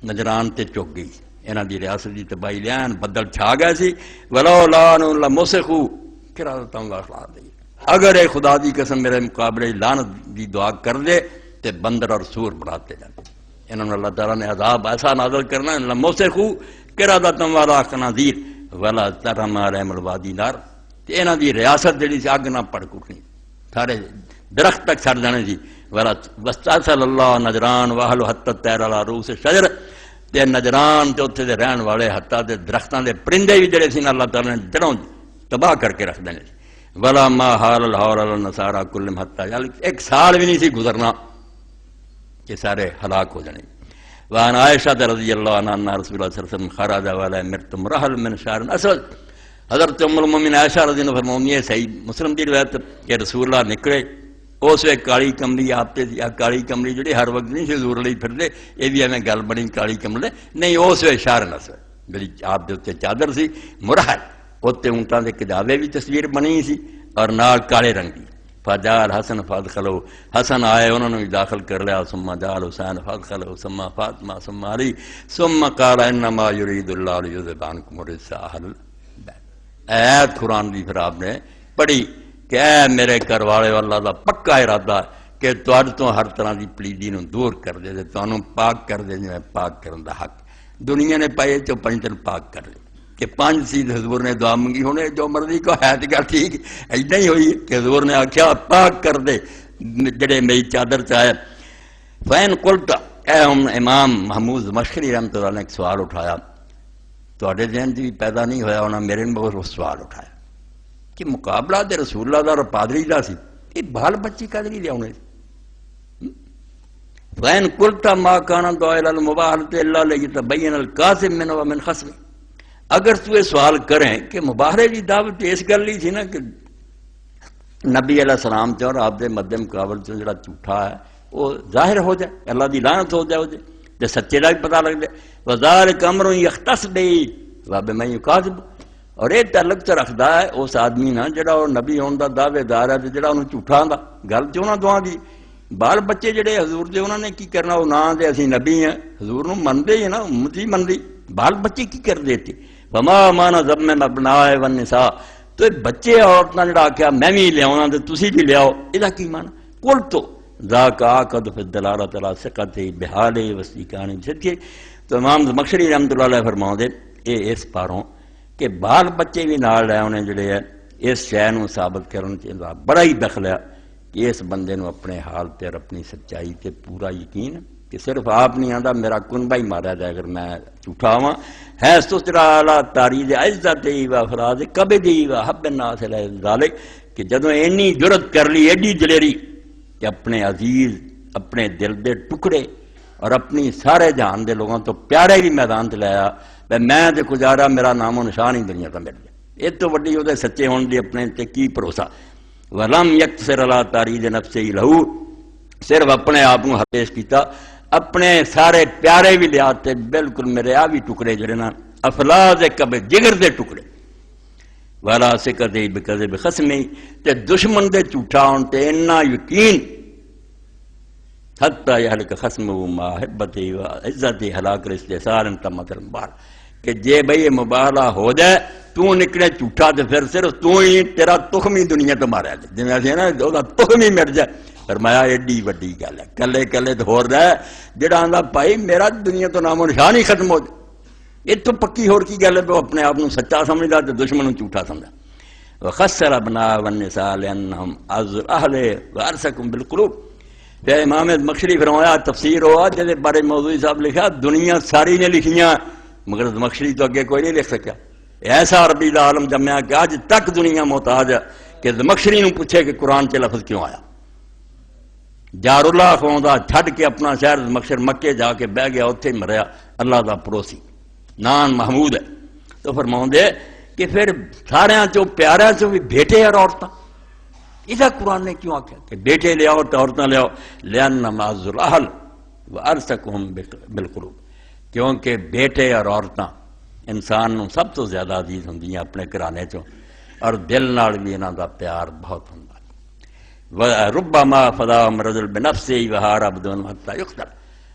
نجران تے چک گئی انہاں دی ریاست دی تباہی لیان بدل چھا گئے سی ولو لان لمسخو کراتاں دا اخلاق دی اگر اے خدا دی قسم میرے مقابلے لعنت دی دعا کر دے تے بندر اور سور بڑھاتے جاتے انہوں نے اللہ تعالیٰ نے عذاب ایسا نازل کرنا لمسخو کراتاں والا خنازیر ولا ترم علیہم الوادی نار تے انہاں دی ریاست جڑی سی اگ نہ پڑ کٹنی سارے درخت تک سڑ جانے سی ولا وستاصل اللہ نجران واہل حتی تیر علی رؤوس الشجر تے نجران تے اتھے دے رہن والے حتی دے درختاں دے پرندے بھی جڑے سی اللہ تعالیٰ نے جڑوں تباہ کر کے رکھ دینے ولا ما حال الحول النصارى کلم حتی ایک سال بھی نہیں سی گزرنا کہ سارے ہلاک ہو جانے وان عائشہ رضی اللہ عنہ ان رسول اللہ صلی اللہ علیہ وسلم خرج ولا مرت مرحل من شعر اسود حضرت ام المؤمنین عائشہ رضی اللہ عنہ فرماتی ہے صحیح مسلم دی روایت کہ رسول اللہ نکلے اس وقت کالی کملی آپ تے کالی کملی جڑی ہر وقت نہیں حضور علیہ پھردے یہ بھی ایویں گل بنی کالی کملے نہیں اس وقت شعر اسود جڑی آپ دے تے چادر سی مرحل اوتے اونٹاں دے کجاوے بھی تصویر بنی سی اور نال کالے رنگ دی فجال حسن فادخلو حسن آئے انہوں نے داخل کر لیا ثم جال حسین فادخلو ثم فاطمہ ثم علی ثم قال انما یرید اللہ لیذهب عنکم الرجس اہل البیت ایت قرآن دی پھر آپ نے پڑھی کہ اے میرے گھر والے اللہ دا پکا ارادہ کہ تواڈے تو ہر طرح دی پلیدی نو دور کر دے تے تانوں پاک کر دے جویں پاک کرن دا حق دنیا نے پائے تو پنجتن پاک کر لے کہ 5 سید حضور نے دعا منگی ہونے جو مرضی کو ہے تو ٹھیک ایڈا ہی ہوئی کہ حضور نے آخیا پاک کر دے جڑے میری چادر چاہے فین قلت اے امام محمود مشکری رحمۃ اللہ نے ایک سوال اٹھایا تواڈے ذہن بھی پیدا نہیں ہویا انہاں میرے نے بہت سوال اٹھایا کہ مقابلہ دے رسول اللہ دا اور پادری دا سی یہ بال بچی کد نہیں لیاؤنے فین قلت ما کان دعاء المباہلۃ الا لیتبین الکاذب من ومن خصم اگر تو یہ سوال کریں کہ مباہرے کی دعوت اس گل ہی تھی نا کہ نبی علیہ السلام سے اور آپ دے مد مقابل سے جڑا جھوٹا ہے وہ ظاہر ہو جائے اللہ دی لعنت ہو جائے تے سچے کا بھی پتہ لگ جائے وذالک امر یختص بی وبمن یکاذب اور یہ تعلق تو رکھتا ہے اس آدمی نا جڑا وہ نبی ہون دا دعوے دار ہے جڑا انہوں جھوٹا آندا گل تے انہاں دعاں دی بال بچے جڑے حضور دے انہوں نے کی کرنا وہ نہ دے اسی نبی ہیں حضور نو مندے ہی نا امت ہی مندی بال بچے کی کر دیتے وما مانا ضم میں ابنائے والنساء تو بچے عورتاں جڑا آخیا میں بھی لیاؤنا تو تسی بھی لیاؤ یہ کی مانا قل تو ذاک عقد فی الدلالۃ علی ثقۃ بحال وثیقان صدقے تو امام زمخشری رحمۃ اللہ علیہ فرماؤں دے یہ اس پاروں کہ بال بچے بھی نال لے آنے جڑے ہے اس شے نو ثابت کرن چ بڑا ہی دخل ہے کہ اس بندے نو اپنے حال تے اور اپنی سچائی تے پورا یقین کہ صرف آپ نہیں آندا میرا کنبہ ہی مارا جائے اگر میں جھوٹا ہواں ہے سسرا اعلی تاریخ عزت و افراد کبدی و حب الناس ذالک کہ جدوں اینی جرت کر لی ایڈی دلیری کہ اپنے عزیز اپنے دل دے ٹکڑے اور اپنی سارے جہان دے لوگوں تو پیارے بھی میدان تے لایا میں تے گزارا میرا نام و نشان ہی دنیا تو مل جائے. یہ تو وڈی وہ سچے ہونے دی اپنے تے کی بھروسہ. ولم یکسر علی تارید نفسہ لہو صرف اپنے آپ کو پیش کیتا اپنے سارے پیارے بھی لیا تے بالکل میرے آ بھی ٹکڑے جڑے نا افلاز کب جگر دے ٹکڑے والا سکر دے بکذب خصمی تے دشمن دے جھوٹا ہون تے اتنا یقین حتی یہلک خصم و محبتی و عزتی ہلاک استحصال انتمت المبار کہ جے بھئی یہ مباہلہ ہو جائے تو نکلے جھوٹا تے پھر صرف تو ہی تیرا تخمی دنیا تو مارا جائے جنہیں ایسے نا وہ تخمی مر جائے. فرمایا ایڈی وڈی گل ہے کلے کلے تو ہو رہا ہے جڑا آندا بھائی میرا دنیا تو نام و نشان ہی ختم ہو جائے. یہ تو پکی ہور کی گل ہے وہ اپنے آپ سچا سمجھدا تے دشمن جھوٹا سمجھدا. وخسر ابناء والنساء لانهم از اہل وارثکم بالقلوب. پھر امام مکشری فرمایا تفسیر ہوا جس بارے موضوعی صاحب لکھا دنیا ساری نے لکھیاں مگر مکشری تو اگے کوئی نہیں لکھ سکیا. ایسا عربی دا عالم جمیا کہ آج تک دنیا محتاج ہے کہ مکشری نو پوچھے کہ قرآن چ لفظ کیوں آیا. جار اللہ خوندا چھڈ کے اپنا شہر مکشر مکے جا کے بہ گیا اتنے مریا اللہ دا پڑوسی نان محمود ہے. تو فرماؤندے کہ پھر سارے چوں پیاریاں چوں بھی بیٹے اور عورتاں یہ قرآن نے کیوں آخیا کہ بیٹے لے آؤ تو عورتیں لے آؤ لأن معز الاہل وارثکہم بالقلوب کیونکہ بیٹے اور عورتاں انسان نو سب تو زیادہ عزیز ہوندی ہیں اپنے گھرانے چوں اور دل نال بھی انہاں دا پیار بہت ہوندا ہے. ربما فدا رجل بنفسه وهرب دون حتى يقتل.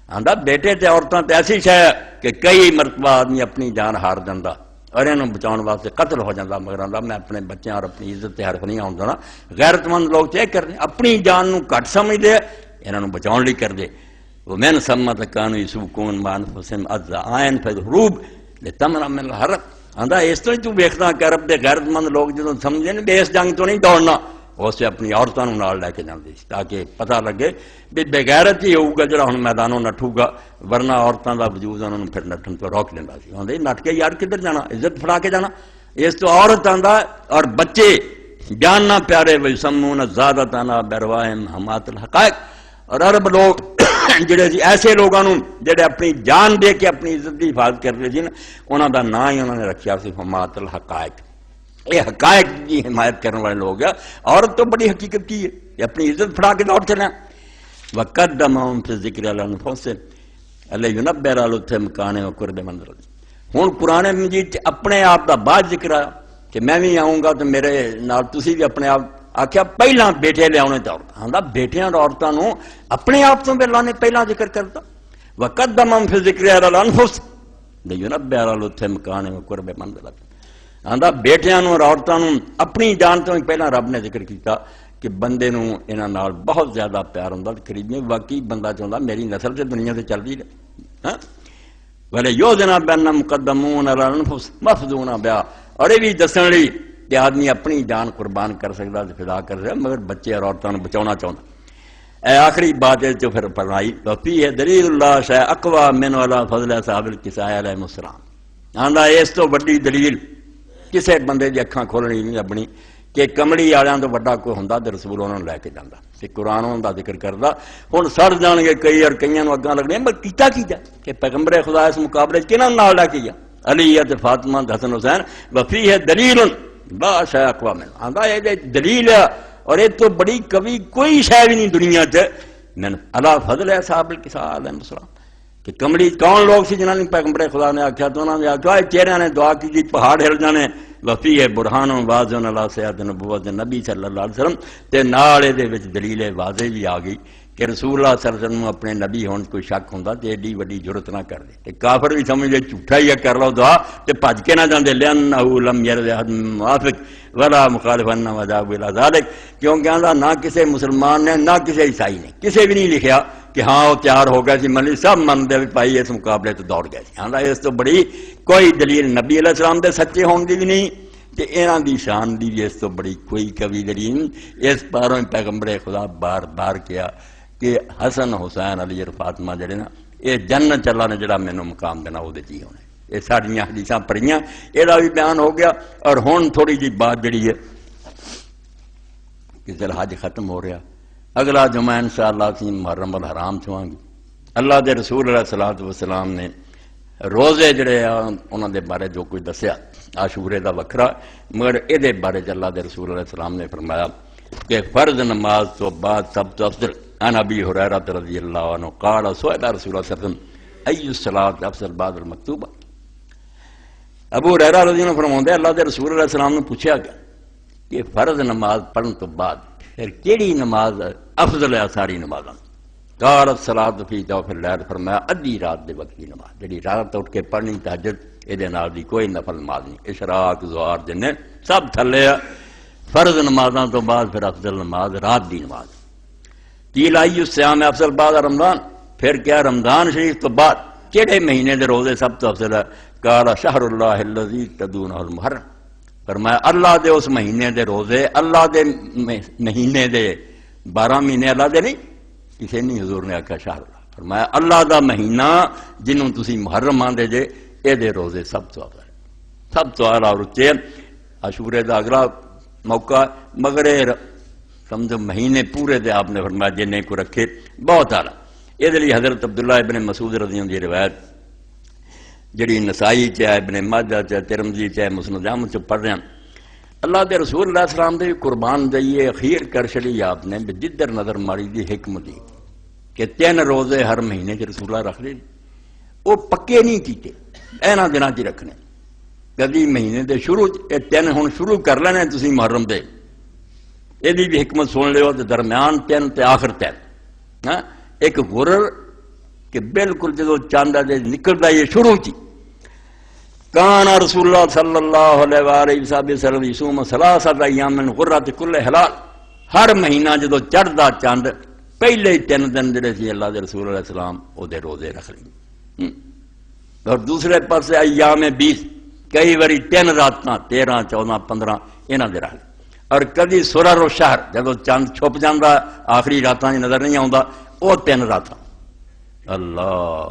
آندا بیٹے تے عورتاں تے ایسی شے کہ کئی مرتبہ آدمی اپنی جان ہار جاندا اور انہوں بچاؤ واسطے قتل ہو جاتا مگر آندا میں اپنے بچوں اور اپنی عزت حرف نہیں آؤں نا. غیرت مند لوگ چیک کر دیں اپنی جان نو گھٹ سمجھ دے انہوں بچاؤ لی کر دے. وہ من سمت کانو یسوقون ما انفسهم اذعان فالحروب لتمنع من الحرب. آندا اس تو ہی تو ویکھدا کہ عرب دے غیرت مند لوگ جدوں سمجھے نا اس جنگ تو نہیں دوڑنا اسے اپنی عورتوں نال لے کے جاندے تاکہ پتہ لگے بھی بغیرت ہی ہوگا جڑا ہن میدانوں نٹھو گا ورنہ عورتوں دا وجود انہوں نے پھر نٹن تو روک لیندا سی. آندے نٹ کے یار کدھر جانا عزت پھڑا کے جانا. اس تو عورت آندا اور بچے جاننا پیارے ویسمون زادتنا برواہم حمات الحقائق. اور عرب لوگ جڑے سی ایسے لوگوں جڑے اپنی جان دے کے اپنی عزت کی حفاظت کرتے سی نا انہوں دا نام ہی انہوں نے رکھیا سی حمات الحقائق. یہ حقائق کی حمایت کرنے والے لوگ ہیں. عورت تو بڑی حقیقت کی ہے یہ اپنی عزت پھڑا کے دوڑ چلیں. وقدمہم فی ذکر علی انفسہم الیونبئ علی مکان و قرب منزل. ہن قرآن مجید اپنے آپ دا بعد ذکر آیا کہ میں بھی آؤں گا تو میرے نال تسی بھی اپنے آپ آخیا پہلا بیٹے لے آنے تو آندا بیٹیاں اور عورتوں نو اپنے آپ تو اللہ نے پہلا ذکر کرتا. وقدمہم فی ذکر علی انفسہم الیونبئ علی مکان و قرب منزل. آندا بیٹیاں اور عورتوں اپنی جان تو پہلا رب نے ذکر کیتا کہ بندے نو انہاں نال بہت زیادہ پیار ہوندا قریبی واقعی بندہ چاہتا میری نسل سے دنیا سے چل رہی ہے ولی یوزنا بین مقدمون علی الانفس مفضون بیا. اور یہ بھی دسن لی کہ آدمی اپنی جان قربان کر سکتا فدا کر سکتا مگر بچے اور عورتوں کو بچاؤنا چاہتا. اے آخری بات ہے جو پھر پڑھائی وفی ہے دلیل اللہ شے اقوا من والا فضل صاحب الکساء علیہ السلام. آندا اس تو بڑی دلیل کسے بندے دی اکھاں کھولنی نہیں لبنی کہ کمڑی والوں تو بڑا کوئی ہوندا تے رسول انہوں نے لے کے جاندا کہ قرآن انہاں دا ذکر کردا. ہن سڑ جان گے کئی اور کئیاں نوں اگاں لگنے پر کیتا کی جا کہ پیغمبر خدا اس مقابلے وچ کنہاں نال لے کے گیا علی تے فاطمہ حسن حسین وفی ہے دلیل لا شے اقوا من. آندا یہ دلیل ہے اور یہ تو بڑی کبھی کوئی شے بھی نہیں دنیا تے من اللہ فضل ہے صاحب الکساء علیہ السلام کہ کمڑی کون لوگ سی جنہوں نے پیغمبر خدا نے آخیا تو انہوں نے آخیا چہرے نے دعا کی پہاڑ ہل جانے وفی ہے برہان واضح اللہ سیاد نبوت نبی صلی اللہ علیہ وسلم تے نال دے وچ دلیل واضح بھی آ گئی کہ رسول اللہ صلی اللہ علیہ وسلم اپنے نبی ہون کوئی شک ہوندا تے ایڈی وڈی جرت نہ کر دے. کافر بھی سمجھ لے جھوٹا ہی کر لو دعا تے بھج کے نہ جاندے لانہ لم یرد احد موافق ولا مخالفن وذاب الى ذلك. کیونکہ آندا نہ کسی مسلمان نے نہ کسی عیسائی نے کسی بھی نہیں لکھیا کہ ہاں وہ تیار ہو گئے سی ملی سب منتے بھی پائی اس مقابلے تو دوڑ گئے سی. آندا اس تو بڑی کوئی دلیل نبی علیہ السلام دے سچے ہون دی بھی نہیں تے انہاں دی شان دی بھی اس تو بڑی کوئی کبھی دلیل. اس پاروں پیغمبر خدا بار بار کیا کہ حسن حسین علی اور فاطمہ جڑے نا یہ جنت اللہ نے جڑا مینوں مقام دینا وہ جی ہونے. یہ ساڑیاں حدیثاں پڑھیاں یہ بھی بیان ہو گیا. اور ہن تھوڑی جی بات جڑی ہے کہ ذل حج ختم ہو رہا اگلا جمعہ انشاءاللہ اسی محرم الحرام چھواں گی۔ اللہ دے رسول علیہ الصلوۃ والسلام نے روزے جڑے انہوں دے بارے جو کچھ دسیا عاشورے دا وکھرا، مگر اے دے بارے اللہ دے رسول علیہ السلام نے فرمایا کہ فرض نماز تو بعد سب تو افضل عن ابی ہریرہ رضی اللہ عنہ قال سئل رسول اللہ صلی اللہ علیہ وسلم ای الصلاۃ افضل بعد المکتوبہ۔ ابو ہریرہ رضی اللہ عنہ فرماتے ہیں اللہ دے رسول علیہ السلام نے پوچھا گیا کہ فرض نماز پڑھن تو بعد پھر کیڑی نماز افضل ہے ساری نمازاں؟ قال الصلاۃ فی جوف اللیل، فرمایا ادھی رات دے وقت کی نماز جڑی رات اٹھ کے پڑھنی تہجد، اے دے نال دی کوئی نفل نماز نہیں، اشراق ظہر جنے سب تھلے ہے۔ فرض نمازاں تو بعد پھر افضل نماز رات دی نماز۔ قیل ای الصیام افضل بعد رمضان، پھر کیا رمضان شریف تو بعد کیڑے مہینے دے روزے سب تو افضل ہے؟ قال شہر اللہ الذی تدونہ المحرم، فرمایا اللہ دے اس مہینے دے روزے، اللہ دے مہینے دے 12 مہینے اللہ دے نہیں، کسی نہیں حضور نے آکھا شہر اللہ، فرمایا اللہ دا مہینہ جنہوں تسی محرم آندے جے اے دے روزے سب تو افضل سب تو اعلیٰ اور اچے۔ عاشورے دا اگلا موقع مگر سمجھو مہینے پورے دے آپ نے فرمایا جنہیں کو رکھے بہت اعلیٰ۔ یہ لیے حضرت عبداللہ ابن مسعود رضی اللہ عنہ کی روایت جڑی نسائی چاہے ابن ماجہ چاہے ترمذی چاہے مسند احمد سے پڑھ رہے ہیں، اللہ دے رسول اللہ علیہ السلام دے قربان جائیے اخیر کر چلی آپ نے جدھر نظر ماری دی حکمت دی کہ 3 روزے ہر مہینے کے رسول اللہ رکھ لے، وہ پکے نہیں کیتے اینا دنوں چ رکھنے، کدی مہینے دے شروع 3 ہن شروع کر لینے تسی محرم دے، یہ بھی حکمت سن لیو، درمیان 3 تے آخر 3 ہاں ایک غرر کہ بالکل جدو چاندہ دے نکلتا یہ شروع کی کان رسول اللہ صلی اللہ علیہ وآلہ وسلم یصوم ثلاثۃ ایام من غرۃ کل ہلال، ہر مہینہ جدو چڑھدا چاند پہلے 3 دن جڑے سی اللہ دے رسول علیہ السلام او دے روزے رکھ لیں، اور دوسرے پاسے ایام 20 کئی باری 3 راتاں 13 14 15 انہاں دے رکھ لیں، اور کدی سرر و شہر جدو چاند چھپ جاندا آخری راتاں نظر نہیں آوندا وہ 3 راتاں۔ اللہ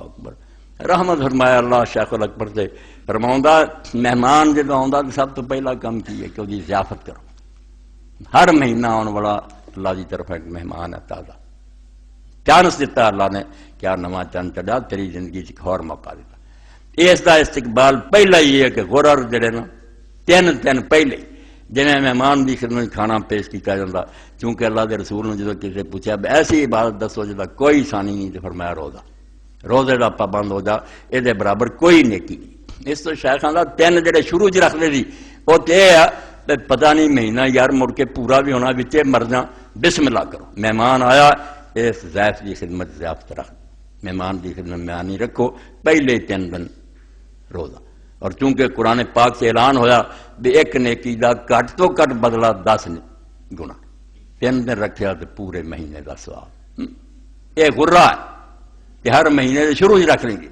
اکبر، رحمت فرمایا اللہ شیخ الاکبر سے فرماؤں مہمان جب آتا تو سب تو پہلا کام کی ہے کہ وہ ضیافت کرو، ہر مہینہ آنے والا اللہ کی طرف ایک مہمان ہے تازہ، چانس دیتا اللہ نے، کیا نواں چند چڑھا تیری زندگی ایک اور موقع دیتا، اس کا استقبال پہلا ہی ہے کہ غرر جڑے نا 3 دن پہلے جنہیں مہمان کی خدمت کھانا پیش کیا جاتا، چونکہ اللہ کے رسول نے جب کسی پوچھا ایسی عبادت دسو جا کوئی آسانی نہیں، تو فرمایا روزہ، روزے کا پابند ہو جا، یہ برابر کوئی نیکی نہیں۔ اس تو شیخ آندا 3 جڑے شروع چ رکھتے تھی وہ تو یہ ہے پتہ نہیں مہینہ یار مڑ کے پورا بھی ہونا بچے مر جا، بسم اللہ کرو، مہمان آیا اس ضیف کی خدمت ضیافت رکھ، مہمان کی خدمت مہانی رکھو، پہلے 3 دن روزہ، اور چونکہ قرآن پاک سے اعلان ہویا بھی ایک نیکی دا کٹ تو کٹ بدلہ 10 گنا، 3 دن رکھیا تو پورے مہینے کا ثواب۔ یہ غرہ ہے کہ ہر مہینے سے شروع ہی رکھ لیں گے۔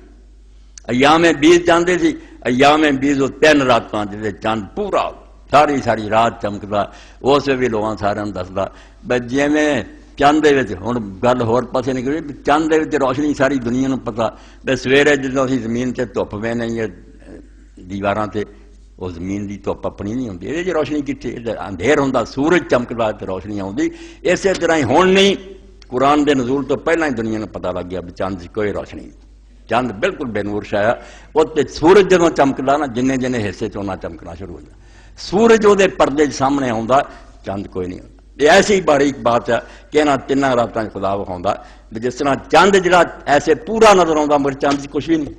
ایام 20 چاندے سی، ایام 20 وہ 3 راتاں جسے چاند پورا ساری ساری رات چمکتا، اس بھی لوگوں سارے دستا جی میں چاند ہوں گل ہور پاسے نکلی، چاند روشنی ساری دنیا کو پتا بے سویرے جدو اسی زمین سے دھپ پہ نہیں دیواراں تے وہ زمین دی دھپ اپنی نہیں ہوتی، یہ روشنی کتنے اندھیر ہوتا، سورج چمکتا تو روشنی آتی، اسی طرح ہی ہون نہیں، قرآن دے نزول تو پہلے ہی دنیا نے پتا لگ گیا بھی چاند کی کوئی روشنی نہیں، چاند بالکل بے نور شایا، وہ سورج جدوں چمکتا نا جن جن حصے چونا چمکنا شروع ہو جائے، سورج وہ پردے سامنے آتا، چاند کوئی نہیں ہوتا۔ یہ ایسی باریک بات ہے کہ انہاں 3 راتاں خدا وکھاؤندا جس طرح چاند جڑا ایسے پورا نظر آتا مگر چاند کچھ بھی نہیں،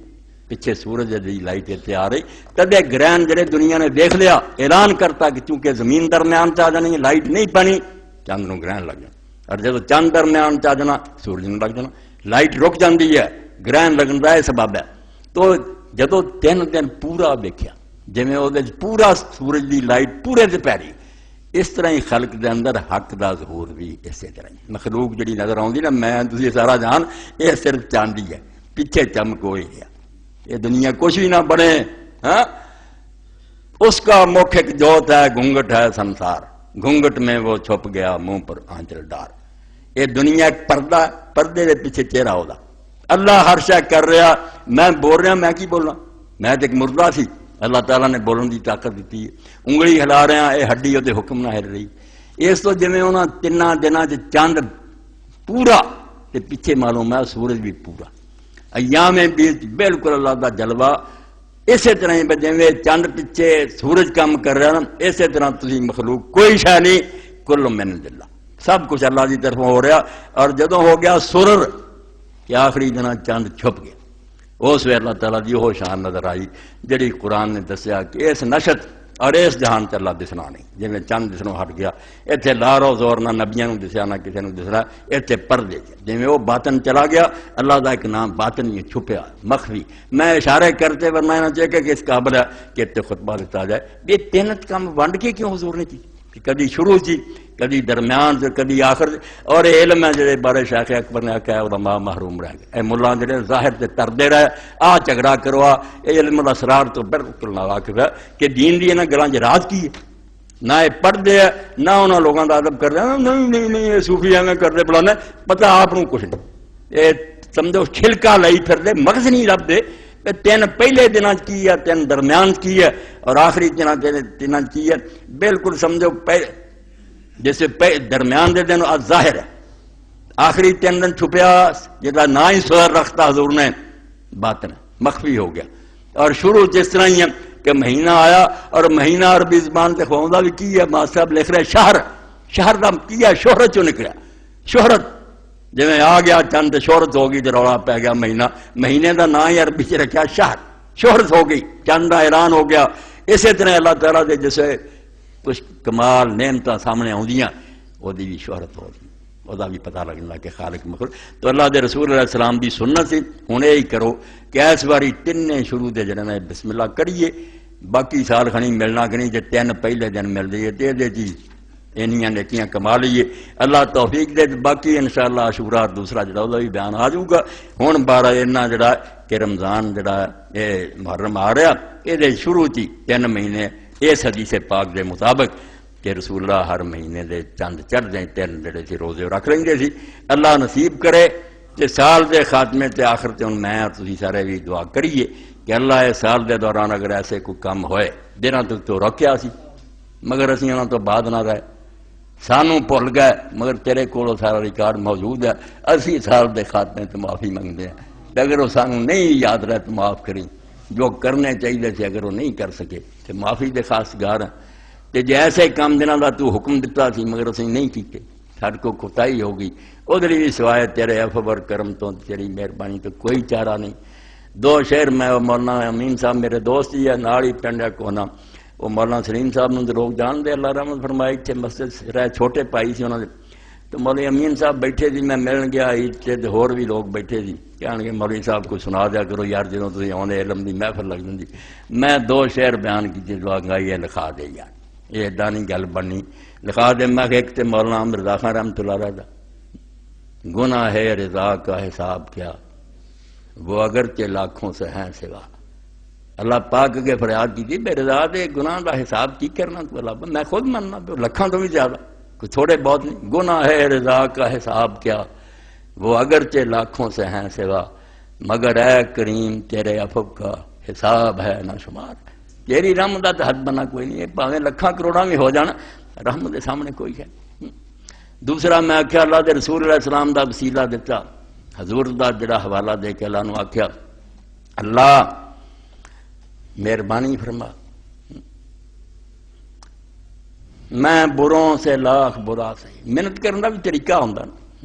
پیچھے سورج دی لائٹ اتنے آ رہی، کدے گرہن جڑے دنیا نے دیکھ لیا اعلان کرتا کہ چونکہ زمین درمیان چاہ جانی لائٹ نہیں پانی چاند نو گرہن لگ جانا، اور جب چاند درمیان چاہ جانا سورج نو لگ جانا، لائٹ رک جاتی ہے، گرہن لگن کا یہ سبب ہے۔ تو جدو 3 دن پورا دیکھا جی وہ پورا سورج دی لائٹ پورے سے پی رہی، اس طرح ہی خلق دے اندر حق دا ظہور بھی اسی طرح ہی، مخلوق جڑی نظر آتی نا میں تسی سارا جان یہ صرف چاندی ہے، پیچھے چمک ہوئی ہے، یہ دنیا کچھ بھی نہ بنے، ہاں اس کا مکھ ایک جوت ہے، گھونگٹ ہے سنسار، گھونگٹ میں وہ چھپ گیا منہ پر آنچل ڈار، یہ دنیا ایک پردہ، پردے دے پیچھے چہرہ ہوتا، اللہ ہر شے کر رہا، میں بول رہا میں کی بولنا، میں تو ایک مردہ سی، اللہ تعالیٰ نے بولن کی طاقت دیتی ہے، انگلی ہلا رہے ہیں یہ ہڈی وہ حکم نہ ہل رہی، اس تو جی انہوں 3 دنوں چند پورا تے پیچھے معلوم ہے سورج بھی پورا ایام بیچ بالکل اللہ دا جلوہ اسی طرح ہی جویں چند پیچھے سورج کام کر رہا نا اسی طرح تسی مخلوق کوئی شے نہیں کل من اللہ سب کچھ اللہ کی طرف ہو رہا اور جدوں ہو گیا سرر کہ آخری دن چند چھپ گیا اس ویلے اللہ تعالیٰ دی وہ شان نظر آئی جڑی قرآن نے دسیا کہ اس نشت اور اس جہان تے اللہ دسنا نہیں جی چند دسنوں ہٹ گیا اتنے لارو زور نہ نبیاں نو دسیا نہ کسی نے دسنا اتنے پردے جی وہ باطن چلا گیا اللہ دا ایک نام باطن ہی چھپیا مخفی میں اشارے کرتے ورنہ نہ چاہے کہ اس قابل ہے کہ اتنے خطبہ دیتا جائے یہ تینت کام ونڈ کے کیوں حضور نے کی کدی شروع سی کدی درمیان سے کدی آخر اور علم ہے جڑے بارے شیخ اکبر نے آخیا علماء محروم رہ گئے اے ملا جڑے ظاہر تے تردے رہے آ جھگڑا کروا اے علم الاسرار تو بالکل ناواقف ہے کہ دین دی انہاں گلاں راز کی ہے نہ یہ پڑھتے ہیں نہ انہاں لوگاں دا ادب کرتے ہیں نہیں یہ صوفی ایویں کرتے بلانے پتہ آپ کو کچھ نہیں یہ سمجھو چھلکا لائی پھردے مغز نہیں لبدے تین پہلے دن کی ہے تین درمیان کی ہے اور آخری دن کی ہے بالکل سمجھو جیسے درمیان دے دن ظاہر ہے آخری تین دن چھپیا جدا نہ ہی سوار رکھتا حضور نے باطن مخفی ہو گیا اور شروع جس طرح ہی ہے کہ مہینہ آیا اور مہینہ عربی زبان سے خواندہ بھی کی ہے ماں صاحب لکھ رہے شہر دا کی ہے شہرت چوں نکلا شہرت جی میں آ گیا چند شہرت ہو گئی تو رولا پی گیا مہینے کا نام ہی عربی سے رکھا شہرت ہو گئی چند اعلان ہو گیا اسی طرح اللہ تعالیٰ کے جیسے کچھ کمال نعمت سامنے آدیاں وہ بھی شہرت ہو گئی وہ بھی پتہ لگنا کہ خالق مخلوق تو اللہ دے رسول علیہ السلام کی سنت سی ہوں یہی کرو کہ اس باری تین شروع دے جڑے بسم اللہ کریے باقی سال کھنی ملنا کہ نہیں جی تین پہلے دن مل جائیے تو یہ چیز اینیاں نیکیاں کما لیے اللہ توفیق دے باقی انشاءاللہ عاشورہ دوسرا جڑا وہ بھی بیان آ جاؤ گا ہوں بارہ اینا جڑا کہ رمضان جڑا یہ محرم آ رہا یہ شروع تھی 3 مہینے اس حدیث پاک دے مطابق کہ رسول اللہ ہر مہینے دے چند چڑھ دیں 3 جڑے سی روزے رکھ لیں گے سی اللہ نصیب کرے کہ سال دے خاتمے تے آخر تے ہوں میں تسی سارے بھی دعا کریے کہ اللہ اس سال دے دوران اگر ایسے کوئی کام ہوئے جنہاں تو رکھیا سی مگر اسی انہاں تو بعد نہ رہے سانوں بھول گئے مگر تیرے کولو سارا ریکارڈ موجود ہے اسی سال دے خاتمے تو معافی منگتے ہیں اگر وہ سانوں نہیں یاد رہے تو معاف کریں جو کرنے چاہیے تھے اگر وہ نہیں کر سکے تو معافی دے خاص گار ہیں کہ جی ایسے کام جنہاں دا تو حکم دیتا سی مگر اسی نہیں کیتے سارے کو کوتاہی ہو گئی ادھر بھی سوائے تیرے عفو اور کرم تو تیری مہربانی تو کوئی چارہ نہیں 2 شہر میں مولانا امین صاحب میرے دوست ہی ہے نال ہی پنڈ ہے کونا وہ مولانا سلیم صاحب نے لوگ جان دے اللہ رحمت فرمائی تھے مسجد رہ چھوٹے پائی سی انہوں نے تو مولوی امین صاحب بیٹھے تھی میں ملن گیا عید ہور بھی لوگ بیٹھے تھی کہنے مولوی صاحب کو سنا دیا کرو یار جدوں تسی آنے علم دی محفل لگ جاندی میں 2 شعر بیان کیتے لوگ گئی یہ لکھا دے یار یہ ادا نہیں گل بنی لکھا دے میں کہ ایک تے مولانا مرزا خان رحمۃ اللہ علیہ دا گناہ ہے رضا کا حساب کیا وہ اگرچہ لاکھوں سے ہیں سوا اللہ پاک کے فریاد کی تھی بے رضا دے گناہ دا حساب کی کرنا تو اللہ میں خود مننا تو لکھاں تو بھی زیادہ کوئی تھوڑے بہت نہیں گناہ ہے رضا کا حساب کیا وہ اگرچہ لاکھوں سے ہیں سوا مگر اے کریم تیرے عفو کا حساب ہے نہ شمار تیری رحمت دا تو حد بنا کوئی نہیں ہے پاویں لکھاں کروڑاں بھی ہو جانا رحمت دے سامنے کوئی ہے دوسرا میں آخیا اللہ دے رسول علیہ السلام دا وسیلہ دیتا حضور دا جڑا حوالہ دے کے اللہ نو آخیا اللہ مہربانی فرما میں بروں سے لاکھ برا سہی محنت کرنے کا بھی طریقہ ہوں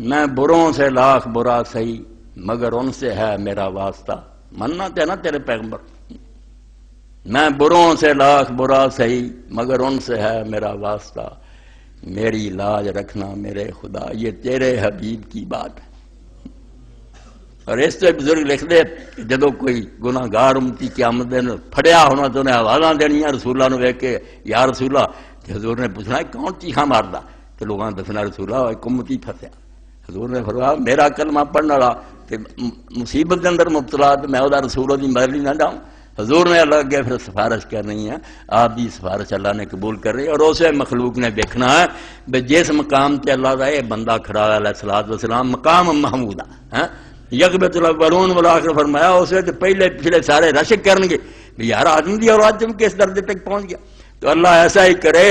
میں بروں سے لاکھ برا سہی مگر ان سے ہے میرا واسطہ مننا تے نا تیرے پیغمبر میں بروں سے لاکھ برا سہی مگر ان سے ہے میرا واسطہ میری لاج رکھنا میرے خدا یہ تیرے حبیب کی بات ہے اور اس سے بزرگ لکھ دے کہ جدو کوئی گناہ گار امتی قیامت دن پھڑیا ہونا تو انہیں آوازاں دینیاں رسول اللہ نے ویکھ کے یا رسول اللہ حضور نے پوچھنا کون چیخاں ماردا تو لوگاں دسنا رسول اللہ ایک امتی پھسیا حضور نے فرمایا میرا کلمہ پڑھنے والا کہ مصیبت کے اندر مبتلا تو میں وہ رسول دی مرضی نہ جاؤں حضور نے اللہ کے پھر سفارش کرنی ہے آپ کی سفارش اللہ نے قبول کر رہی ہے اور اسے مخلوق نے دیکھنا ہے بھئی جس مقام تے اللہ دا یہ بندہ کھڑا ہے علیہ الصلوۃ والسلام مقام محمود ہے یکبت الاولون والآخر فرمایا اسے تو پہلے پچھلے سارے رشک کرن گے یار آدم دی اولاد تم کس درجے تک پہنچ گیا تو اللہ ایسا ہی کرے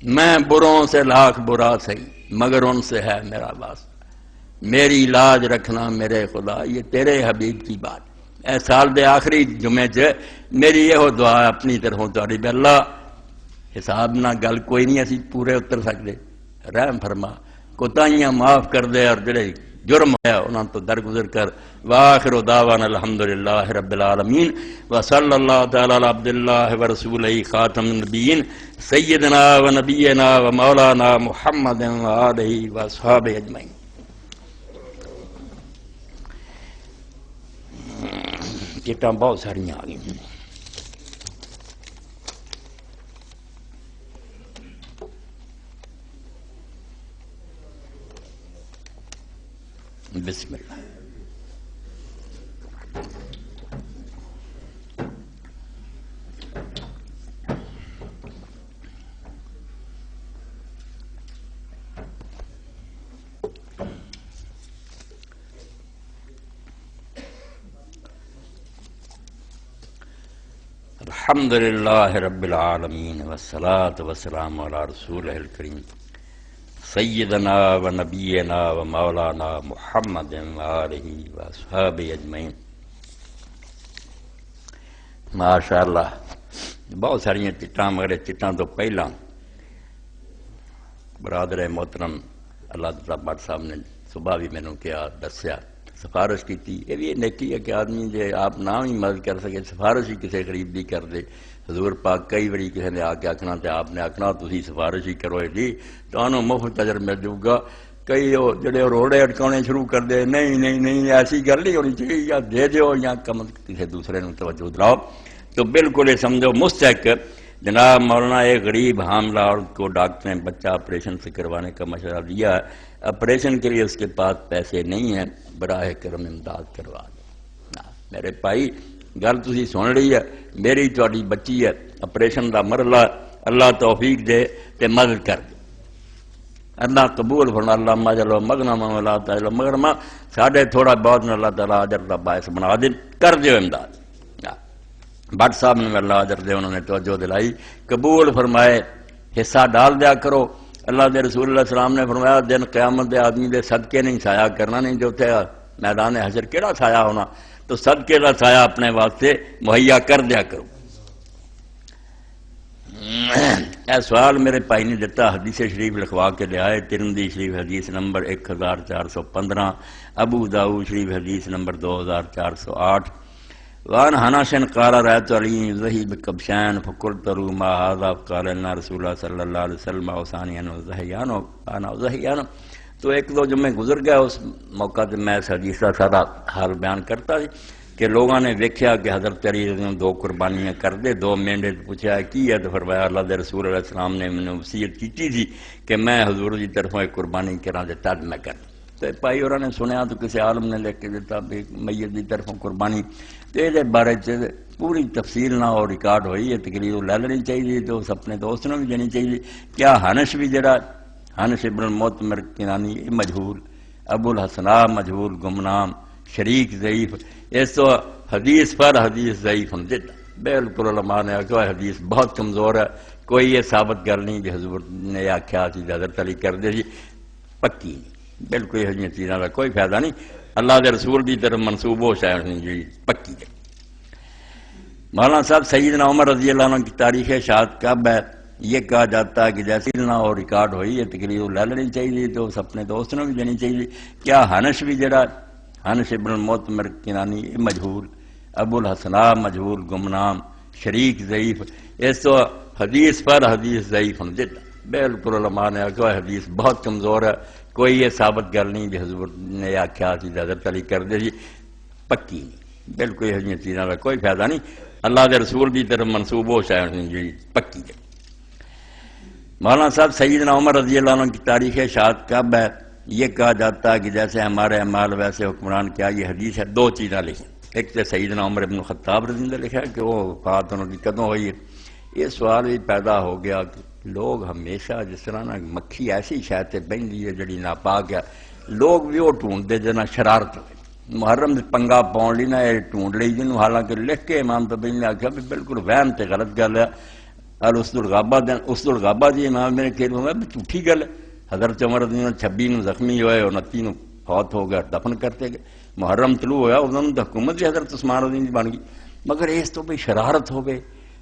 میں بروں سے لاکھ برا سہی مگر ان سے ہے میرا واسطہ، میری لاج رکھنا میرے خدا، یہ تیرے حبیب کی بات۔ اے سال دے آخری جمعے چ میری یہ دعا اپنی طرفوں تاری بھی، اللہ حساب نہ گل کوئی نہیں اسی پورے اتر سکتے، رحم فرما، کوتاہیاں معاف کر دے، اور جڑے جرم ہے انہاں تو درگزر کر۔ وآخر دعوانا الحمدللہ رب العالمین، وصلی اللہ تعالی علی عبد اللہ ورسولہ خاتم النبیین سیدنا و نبینا و مولانا محمد و آلہ و اصحابہ اجمعین۔ چٹاں بہت ساریاں آ گئی۔ بسم اللہ۔ الحمدللہ رب العالمین والصلاة والسلام علی رسولہ الکریم سیدنا و نبینا و مولانا محمد و آلہ و اصحابہ اجمعین۔ ماشاءاللہ بہت ساری چٹاں، مگر چٹاں تو پہلا برادر محترم اللہ تعالیٰ بٹ صاحب نے صبح بھی میں نے کیا دسیا، سفارش کی تھی۔ یہ بھی نیکی ہے کہ آدمی جو آپ نہ ہی مدد کر سکے، سفارش ہی کسی غریب دی کر دے۔ حضور پاک کئی بڑی کسی نے آ کے آکھنا تے آپ نے آکھنا تسی سفارش ہی کرو جی تو انہوں مفت اجر مل جاؤ گا۔ کئی جڑے روڑے اٹکانے شروع کر دے، نہیں نہیں نہیں ایسی گل نہیں ہونی چاہیے، یا دے دیو یا کم کسی دوسرے نے توجہ دلاؤ۔ تو بالکل یہ سمجھو مستحق جناب مولانا ایک غریب حاملہ عورت کو ڈاکٹر نے بچہ آپریشن سے کروانے کا مشورہ دیا ہے، آپریشن کے لیے اس کے پاس پیسے نہیں ہیں، براہ کرم امداد کروا دو۔ میرے بھائی گل تسی سن رہی ہے، میری تہاڈی بچی ہے، آپریشن دا مرحلہ، اللہ توفیق دے تے مدد کر دے، اللہ قبول فرما، اللہ مجلو مغنم ولا تجلو مغرما، ساڈے تھوڑا بہت اللہ تعالیٰ اجر دا باعث بنا دے، کر دیو امداد۔ بٹ صاحب نے اللہ اجر دے، انہوں نے توجہ دلائی، قبول فرمائے، حصہ ڈال دیا کرو۔ اللہ دے رسول اللہ علیہ السلام نے فرمایا دن قیامت دے آدمی دے صدقے نہیں سایہ کرنا نہیں، جو تھے میدان حشر کیڑا سایہ ہونا، تو صدقے کا سایہ اپنے واسطے مہیا کر دیا کرو۔ اے سوال میرے بھائی نے دیتا، حدیث شریف لکھوا کے لے آئے، ترمذی شریف حدیث نمبر 1415، ابو داؤد شریف حدیث نمبر 2408۔ وان حنش قال رأيت علي يذهب بكبشان فقلت له ما هذا قال ان رسول الله صلی اللہ علیہ وسلم اوصاني ان اذهيانه انا اذهيانه۔ تو ایک دو جمعے گزر گیا، اس موقع تے میں اس حدیث کا سارا حال بیان کرتا تھی کہ لوگوں نے دیکھا کہ حضرت علی نے دو قربانیاں کر دے، دو مینڈے، پوچھا کی ہے تو فرمایا اللہ دے رسول علیہ السلام نے مجھے وصیت کی تھی کہ میں حضور کی طرفوں ایک قربانی کراں تے تد میں کر۔ تو بھائی اور نے سنیا تو کسی عالم نے لکھ کے دیتا بھی میت کی طرفوں قربانی، تو یہ بارے پوری تفصیل نہ ہو ریکارڈ ہوئی ہے، تقریر لے لینی چاہیے، تو اس اپنے دوست نے بھی دینی چاہیے۔ کیا حنش بھی جڑا حنش ابن المعتمر کنانی مجہول، ابو الحسناء مجہول گمنام شریک ضعیف، اس تو حدیث پر حدیث ضعیف ہم دیتا۔ بالکل علماء نے آخیا حدیث بہت کمزور ہے، کوئی یہ ثابت گل نہیں کہ حضور نے آخیا سی حضرت علی کر دے جی، پکی نہیں، بالکل یہ چیزوں کا کوئی فائدہ نہیں، اللہ کے رسول کی طرف منسوب ہو شاید نہیں جی، پکی ہے۔ مولانا صاحب سیدنا عمر رضی اللہ عنہ کی تاریخ شہادت کب ہے؟ یہ کہا جاتا ہے کہ جیسی نہ ہو ریکارڈ ہوئی ہے، تقریر لے لینی چاہیے، تو اس اپنے دوست نے بھی دینی چاہیے۔ کیا حنش بھی جڑا حنش ابن المعتمر کنانی مجہول، ابو الحسناء مجہول گمنام شریک ضعیف، اس تو حدیث پر حدیث ضعیف ہم دیتا۔ بالکل علماء نے آخیا حدیث بہت کمزور ہے، کوئی یہ ثابت گل نہیں کہ حضور نے آخیا سی حضرت علی کر دے جی، پکی نہیں، بالکل یہ چیزوں کا کوئی فائدہ نہیں، اللہ کے رسول کی طرف منسوب ہو شاید نہیں جی، پکی ہے۔ مولانا صاحب سیدنا عمر رضی اللہ عنہ کی تاریخ شہادت کب ہے؟ یہ کہا جاتا ہے کہ جیسے ہمارے اعمال ویسے حکمران، کیا یہ حدیث ہے؟ دو چیزیں لکھی، ایک تو سیدنا عمر ابن الخطاب رضی اللہ عنہ لکھا کہ وہ وفات انہوں کی کدوں ہوئی ہے۔ یہ سوال بھی پیدا ہو گیا کہ لوگ ہمیشہ جس طرح نا مکھی ایسی شاید بہندی ہے جڑی ناپاک ہے، لوگ بھی وہ ڈھونڈتے جنا شرارت ہوئے، محرم پنگا پاؤن لی نا یہ ڈھونڈ لی جنوں، حالانکہ لکھ کے امام تبری نے آخیا بھی بالکل وہم تے غلط گل ہے۔ اور اس الغابہ دی امام میرے کہہ رہا ہے جھوٹھی گل ہے، حضرت عمر 26 ਨੂੰ ਜ਼ਖਮੀ ਹੋਏ, 29 ਨੂੰ فوت ہو گیا, دفن کرتے گئے. محرم طلوع ہویا, ادھر تو حکومت بھی حضرت عثمان رضی اللہ بن گئی. مگر اس تو بھی شرارت ہوے,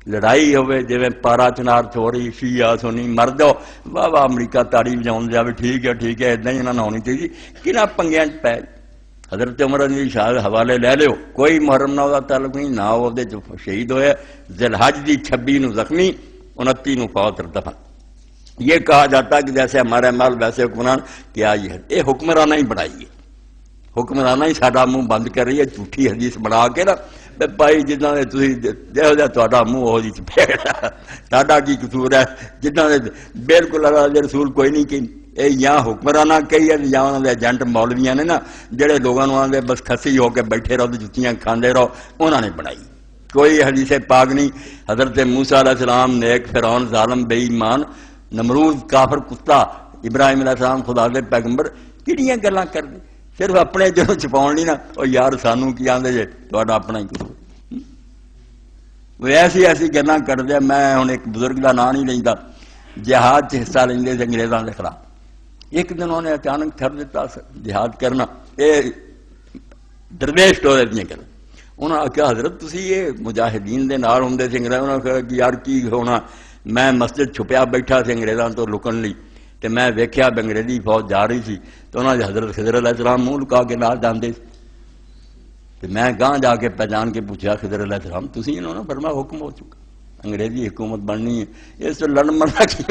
لڑائی ہوے, جویں پارا چنار چھوڑی شیعہ سنی مر جاؤ, واہ واہ امریکہ تاڑی بجاؤں جاوے, ٹھیک ہے ادھر ہی انہاں نہ ہونی چاہیے. کنہاں پنگیاں چ پے حضرت عمر رضی اللہ شاہ حوالے لے لیو, کوئی محرم نہ دا تعلق نہیں, نہ وہ شہید ہوئے. ذی الحج دی 26 ਨੂੰ زخمی, 29 ਨੂੰ فوت دفن. یہ کہا جاتا ہے کہ جیسے ہمارے مال ویسے حکمران, کیا یہ حکمرانہ ہی بنائی ہے, حکمرانہ ہی ساڈا منہ بند کر رہی ہے, جھوٹھی حدیث بنا کے نا بھائی جنہاں نے تسی دیکھو جا تہاڈا منہ ہو جی چپیڑ, ساڈا کی قصور ہے, جنہاں نے بالکل اللہ دے رسول کوئی نہیں کہ یا حکمرانہ کہی ہے یا انہوں نے ایجنٹ مولویاں نے نا جڑے لوگوں نے بس کھسی ہو کے بیٹھے رہو جتیاں کھاندے رہو, انہوں نے بنائی. کوئی حدیث پاک نہیں. حضرت موسیٰ علیہ السلام نیک, فرعون ظالم بے ایمان, نمرود کافر کتا, ابراہیم علیہ السلام خدا دے پیغمبر, کہڑیاں گلاں کر دے, صرف اپنے جنوں چھپاؤن نہیں نا, او یار سانوں کی آندے جے تہاڈا اپنا ہی قصور. وہ ایسی گلاں کر دے. میں ہن ایک بزرگ دا نام نہیں لیندا, جہاد چ حصہ لیندے تے انگریزاں دے خلاف. ایک دن انہوں نے اچانک کر دیتا جہاد کرنا, یہ درویش ٹورے دیاں گلاں. انہوں نے کہا حضرت تسی یہ مجاہدین دے نال ہوندے سی انگریز, انہوں نے کہا کہ یار کی ہونا, میں مسجد چھپیا بیٹھا سی انگریزاں تو لکن لی, تے میں ویکھیا انگریزی فوج جا رہی سی, تو انہوں نے حضرت خضر علیہ السلام منہ لکا کے نال جاندے سی. تے میں گاں جا کے پہچان کے پوچھا خضر علیہ السلام تسی, انہوں نے فرمایا حکم ہو چکا, انگریزی حکومت بننی ہے, اس تو لڑن مرنا کی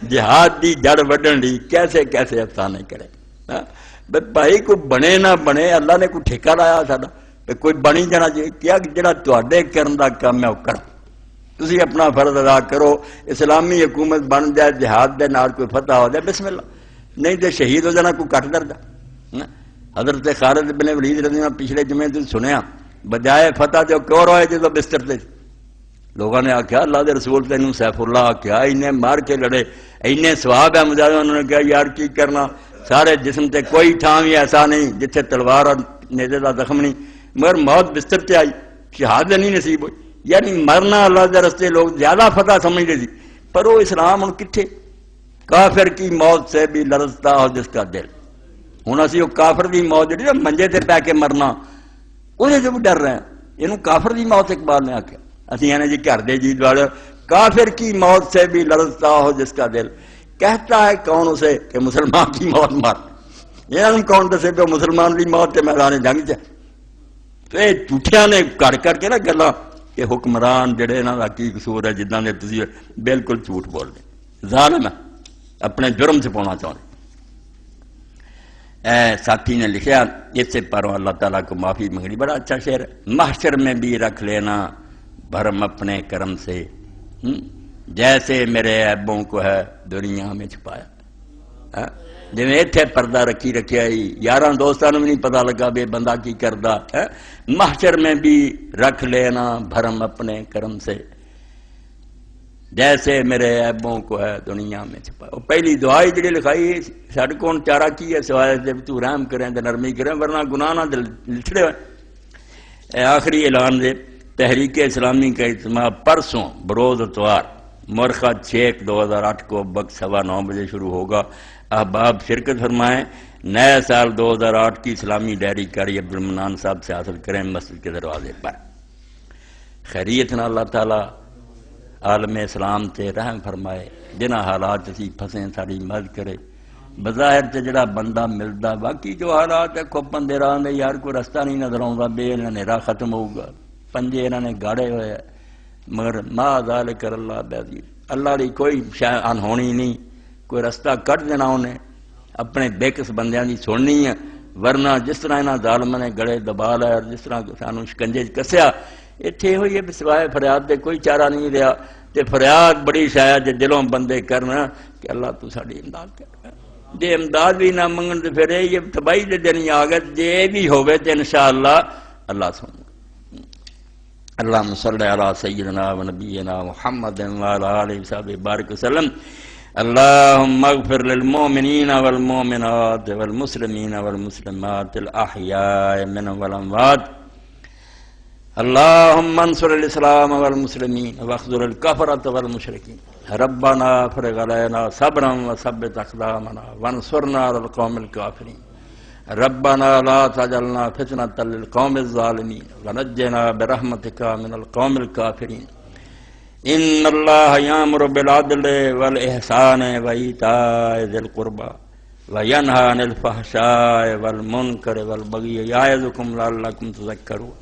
جہاد دی جڑ وڈن دی کیسے کیسے افسانے کرے. بھائی کوئی بنے نہ بنے, اللہ نے کوئی ٹھیکہ لایا ساڈا, کوئی بنی جانا چاہیے. کیا جڑا تواڈے کرن دا کام ہے وہ کرو, تسی اپنا فرض ادا کرو. اسلامی حکومت بن جائے, جہاد دے نال کوئی فتح ہو جائے بسم اللہ, نہیں تو شہید ہو جانا کوئی کٹ دردا. حضرت خالد بن ولید رضی اللہ پچھلے جمعے تم سنیا, بجائے فتح جو کیوں روئے جدو بستر تے لوگوں نے آخیا اللہ دے رسول تینوں سیف اللہ آخیا, انہیں مار کے لڑے, انہیں ثواب ہے مجاہد. انہوں نے کہا یار کی کرنا, سارے جسم تے کوئی تھان بھی ایسا نہیں جتھے تلوار اور نیزے دا زخم نہیں, مگر موت بستر تے آئی, شہادت نہیں نصیب ہوئی. یعنی مرنا اللہ دے رستے لوگ زیادہ فتح سمجھتے تھے, پر وہ اسلام ہوں کتھے. کافر کی موت سے بھی لرزتا ہو جس کا دل. ہوں اسی وہ کافر دی موت جی منجے تے پی کے مرنا, وہ بھی ڈر رہے ہیں. یہ کافر دی موت اقبال نے آخیا, اسی ہیں جی گھر دے جیت والے, کافر کی موت سے بھی لرزتا ہو جس کا دل. کہتا ہے کون اسے کہ مسلمان کی موت مار, یہ کون دسے پہ مسلمان کی موت کے میدان جنگ چ. تو یہ جھوٹیاں نے کر کے نا گلاں کہ حکمران جڑے انہاں دا کی قصور ہے, جداں نے تسی بالکل جھوٹ بول رہے, ظالم ہے, اپنے جرم سے پاؤنا چاہتے. ساتھی نے لکھا اس سے پروں اللہ تعالیٰ کو معافی منگنی, بڑا اچھا شعر ہے. محشر میں بھی رکھ لینا بھرم اپنے کرم سے, جیسے میرے عیبوں کو ہے دنیا میں چھپایا. جی اتنے پردہ رکھی رکھیا ہی, یاراں دوستاں بھی نہیں پتہ لگا بے بندہ کی کردا. محشر میں بھی رکھ لینا بھرم اپنے کرم سے, جیسے میرے عیبوں کو ہے دنیا میں چھپایا. پہلی دعائی جڑی لکھائی ساڈے کون چارہ کی ہے سوائے جب تو رحم کریں تے نرمی کریں, ورنہ گناہ نہ لچھڑے ہوئے. آخری اعلان دے تحریک اسلامی کا اجتماع پرسوں بروز اتوار مرخہ 6/2008 کو وقت 9:15 بجے شروع ہوگا. احباب شرکت فرمائیں. نئے سال 2008 کی اسلامی ڈائری کاری عبد المنان صاحب سے حاصل کریں مسجد کے دروازے پر. خیریت نہ اللہ تعالیٰ عالم اسلام تے رحم فرمائے, جنہ حالات اسی پھسیں ساری مدد کرے. بظاہر تے جڑا بندہ ملدا, باقی جو حالات ہے کھوپن دے راہ میں یار کوئی رستہ نہیں نظر آਉਂدا, بے انہاں نے راہ ختم ہوگا, پنجے انہاں نے گاڑے ہوئے, مگر ما ذالک اللہ بعزیز, اللہ دی کوئی شے انہونی نہیں, کوئی رستہ کٹ دینا انہیں, اپنے بےکس بندیاں دی سننی ہے. ورنہ جس طرح انہاں ظالماں نے گڑے دبا لے اور جس طرح سانوں شکنجے کسیا, اتنے ہوئی ہے سوائے فریاد دے کوئی چارہ نہیں رہا. تے فریاد بڑی شاید دلوں بندے کرنا کہ اللہ تو ساڈی امداد کر. جے امداد بھی نہ منگن تو پھر یہ تباہی دے دن آ گئے, جے بھی ہوئے تو انشاءاللہ اللہ سن. اللہم صلی علی سیدنا و نبینا محمد وعلی آلہ وصحبہ بارک وسلم. اللہم اغفر للمؤمنین والمؤمنات والمسلمین والمسلمات الاحیاء منهم والاموات. اللهم انصر الاسلام والمسلمين واخذل الكفرة والمشركين ربنا افرغ علينا صبرا وثبت اقدامنا وانصرنا على القوم الكافرين ربنا لا تجعلنا فتنة للقوم الظالمين ونجنا برحمتك من القوم الكافرين ان الله يأمر بالعدل والإحسان وإيتاء ذي القربى وينهى عن الفحشاء والمنكر والبغي يعظكم لعلكم تذكرون